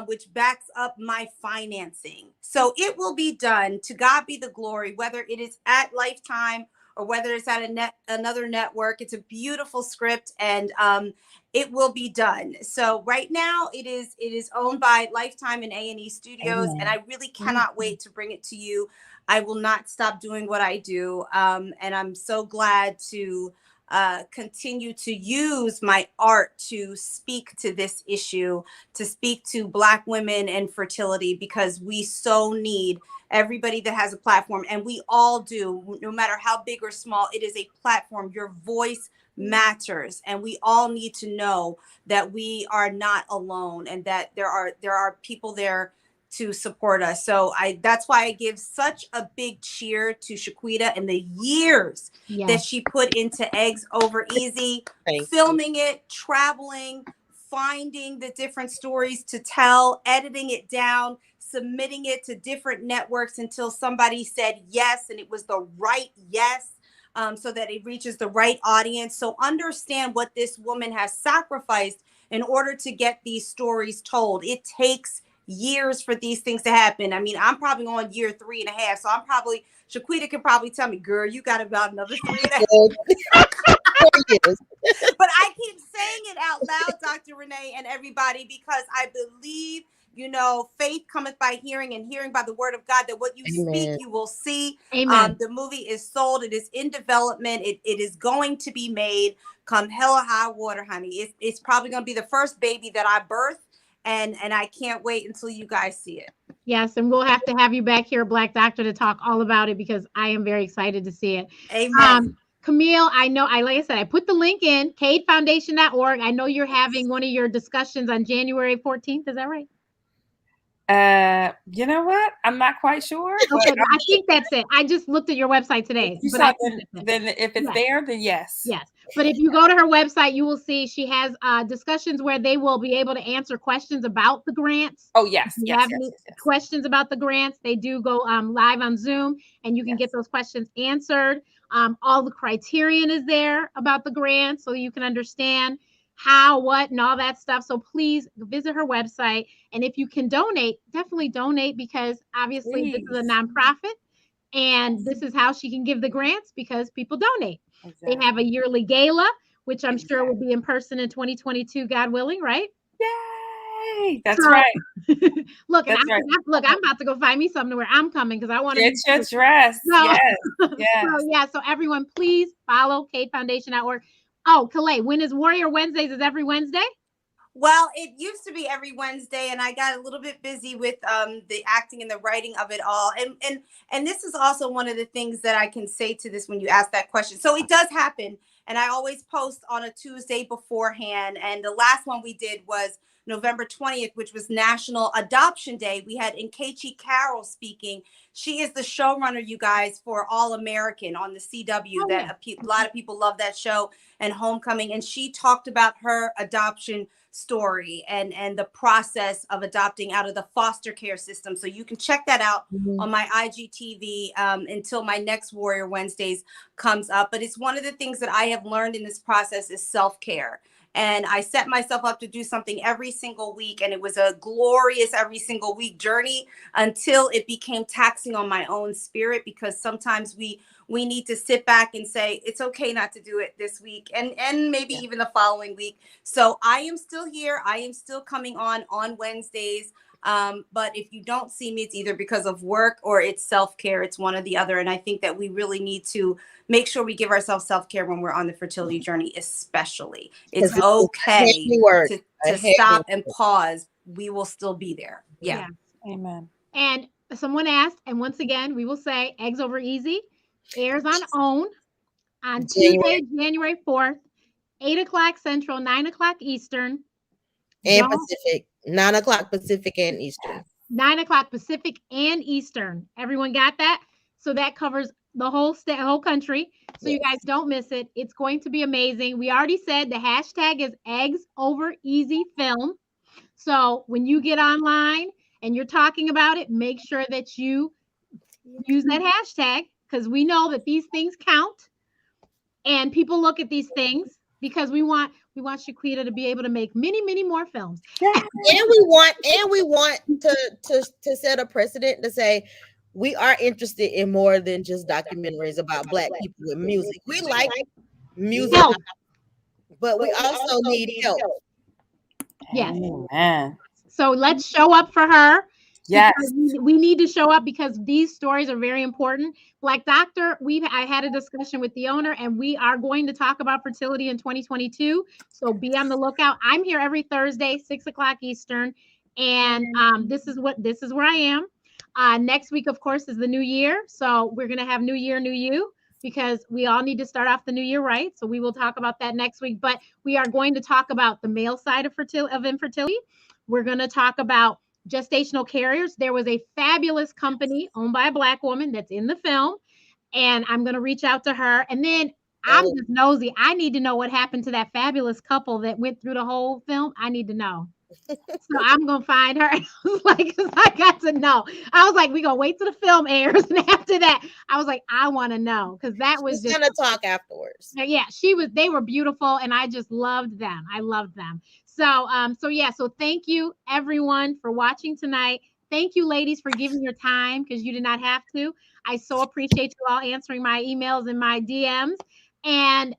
which backs up my financing. So it will be done. To God be the glory, whether it is at Lifetime or whether it's at another network. It's a beautiful script, and it will be done. So right now it is owned by Lifetime and A&E Studios. Amen. And I really cannot wait to bring it to you. I will not stop doing what I do. And I'm so glad to continue to use my art to speak to this issue, to speak to Black women and fertility, because we so need everybody that has a platform, and we all do, no matter how big or small. It is a platform. Your voice matters, and we all need to know that we are not alone, and that there are people there to support us. So that's why I give such a big cheer to Chiquita and the years that she put into Eggs Over Easy, filming it, traveling, finding the different stories to tell, editing it down, submitting it to different networks until somebody said yes, and it was the right yes, so that it reaches the right audience. So understand what this woman has sacrificed in order to get these stories told. It takes years for these things to happen. I mean, I'm probably on year 3.5, so I'm probably, Chiquita can probably tell me, girl, you got about another 3.5. But I keep saying it out loud, Dr. Renee and everybody, because I believe, faith cometh by hearing, and hearing by the word of God, that what you speak, you will see. Amen. The movie is sold. It is in development. It is going to be made come hell or high water, honey. It's probably going to be the first baby that I birth. And I can't wait until you guys see it. Yes, and we'll have to have you back here, Black Doctor, to talk all about it, because I am very excited to see it. Amen. Camille, I know, like I said, I put the link in, cadefoundation.org. I know you're having one of your discussions on January 14th. Is that right? You know what? I'm not quite sure. Okay, I think that's it. I just looked at your website today. But then if it's there, then yes. Yes. But if you go to her website, you will see she has discussions where they will be able to answer questions about the grants. Oh, yes. If you have any questions about the grants, they do go live on Zoom, and you can get those questions answered. All the criterion is there about the grants, so you can understand how, what, and all that stuff. So please visit her website. And if you can donate, definitely donate, because obviously this is a nonprofit, and this is how she can give the grants, because people donate. Exactly. They have a yearly gala, which I'm sure will be in person in 2022, God willing, right? Yay! That's right. Look, and I'm about to go find me something where I'm coming, because I want to get your dress. Yes. So everyone, please follow cadefoundation.org. Oh, Kellee, when is Warrior Wednesdays? Is every Wednesday? Well, it used to be every Wednesday, and I got a little bit busy with the acting and the writing of it all. And this is also one of the things that I can say to this when you ask that question. So it does happen, and I always post on a Tuesday beforehand. And the last one we did was November 20th, which was National Adoption Day. We had Nkechi Carroll speaking. She is the showrunner, you guys, for All American on the CW. A lot of people love that show, and Homecoming. And she talked about her adoption story and the process of adopting out of the foster care system. So you can check that out on my IGTV until my next Warrior Wednesdays comes up. But it's one of the things that I have learned in this process is self-care. And I set myself up to do something every single week. And it was a glorious every single week journey until it became taxing on my own spirit, because sometimes we need to sit back and say, it's okay not to do it this week and maybe even the following week. So I am still here. I am still coming on Wednesdays. But if you don't see me, it's either because of work or it's self-care. It's one or the other. And I think that we really need to make sure we give ourselves self-care when we're on the fertility journey, especially. It's okay to stop and pause. We will still be there. Yeah. Amen. And someone asked, and once again, we will say Eggs Over Easy airs on OWN on Tuesday, January 4th, 8:00 Central, 9:00 Eastern. And Pacific. 9:00 Pacific and Eastern. 9:00 Pacific and Eastern. Everyone got that? So that covers the whole country. So you guys don't miss it. It's going to be amazing. We already said the hashtag is Eggs Over Easy Film. So when you get online and you're talking about it, make sure that you use that hashtag, because we know that these things count, and people look at these things, because we want Chiquita to be able to make many, many more films. Yeah. And we want to set a precedent to say we are interested in more than just documentaries about Black people with music. We like music, but we also need help. Yes. Amen. So let's show up for her. Yes. We need to show up, because these stories are very important. Black Doctor, I had a discussion with the owner, and we are going to talk about fertility in 2022. So be on the lookout. I'm here every Thursday, 6:00 Eastern. And this is where I am. Next week, of course, is the new year. So we're going to have New Year, New You, because we all need to start off the new year right. So we will talk about that next week. But we are going to talk about the male side of infertility. We're going to talk about gestational carriers. There was a fabulous company owned by a Black woman that's in the film, and I'm going to reach out to her. And then I'm just nosy. I need to know what happened to that fabulous couple that went through the whole film. I need to know. So I'm gonna find her. I was like, 'cause I got to know. I was like, we gonna wait till the film airs, and after that, I was like, I want to know because that was She's just gonna talk afterwards. yeah. She was. They were beautiful, and I just loved them. I loved them. So yeah. So thank you everyone for watching tonight. Thank you, ladies, for giving your time because you did not have to. I so appreciate you all answering my emails and my DMs. And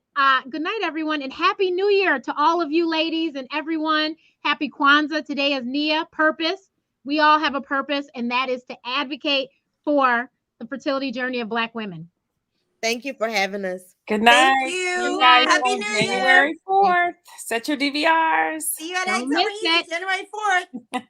good night, everyone, and happy New Year to all of you, ladies, and everyone. Happy Kwanzaa. Today is Nia purpose. We all have a purpose, and that is to advocate for the fertility journey of Black women. Thank you for having us. Good night. Thank you. See you guys Happy on New Year. January 4th. Set your DVRs. See you at Don't miss it. January 4th.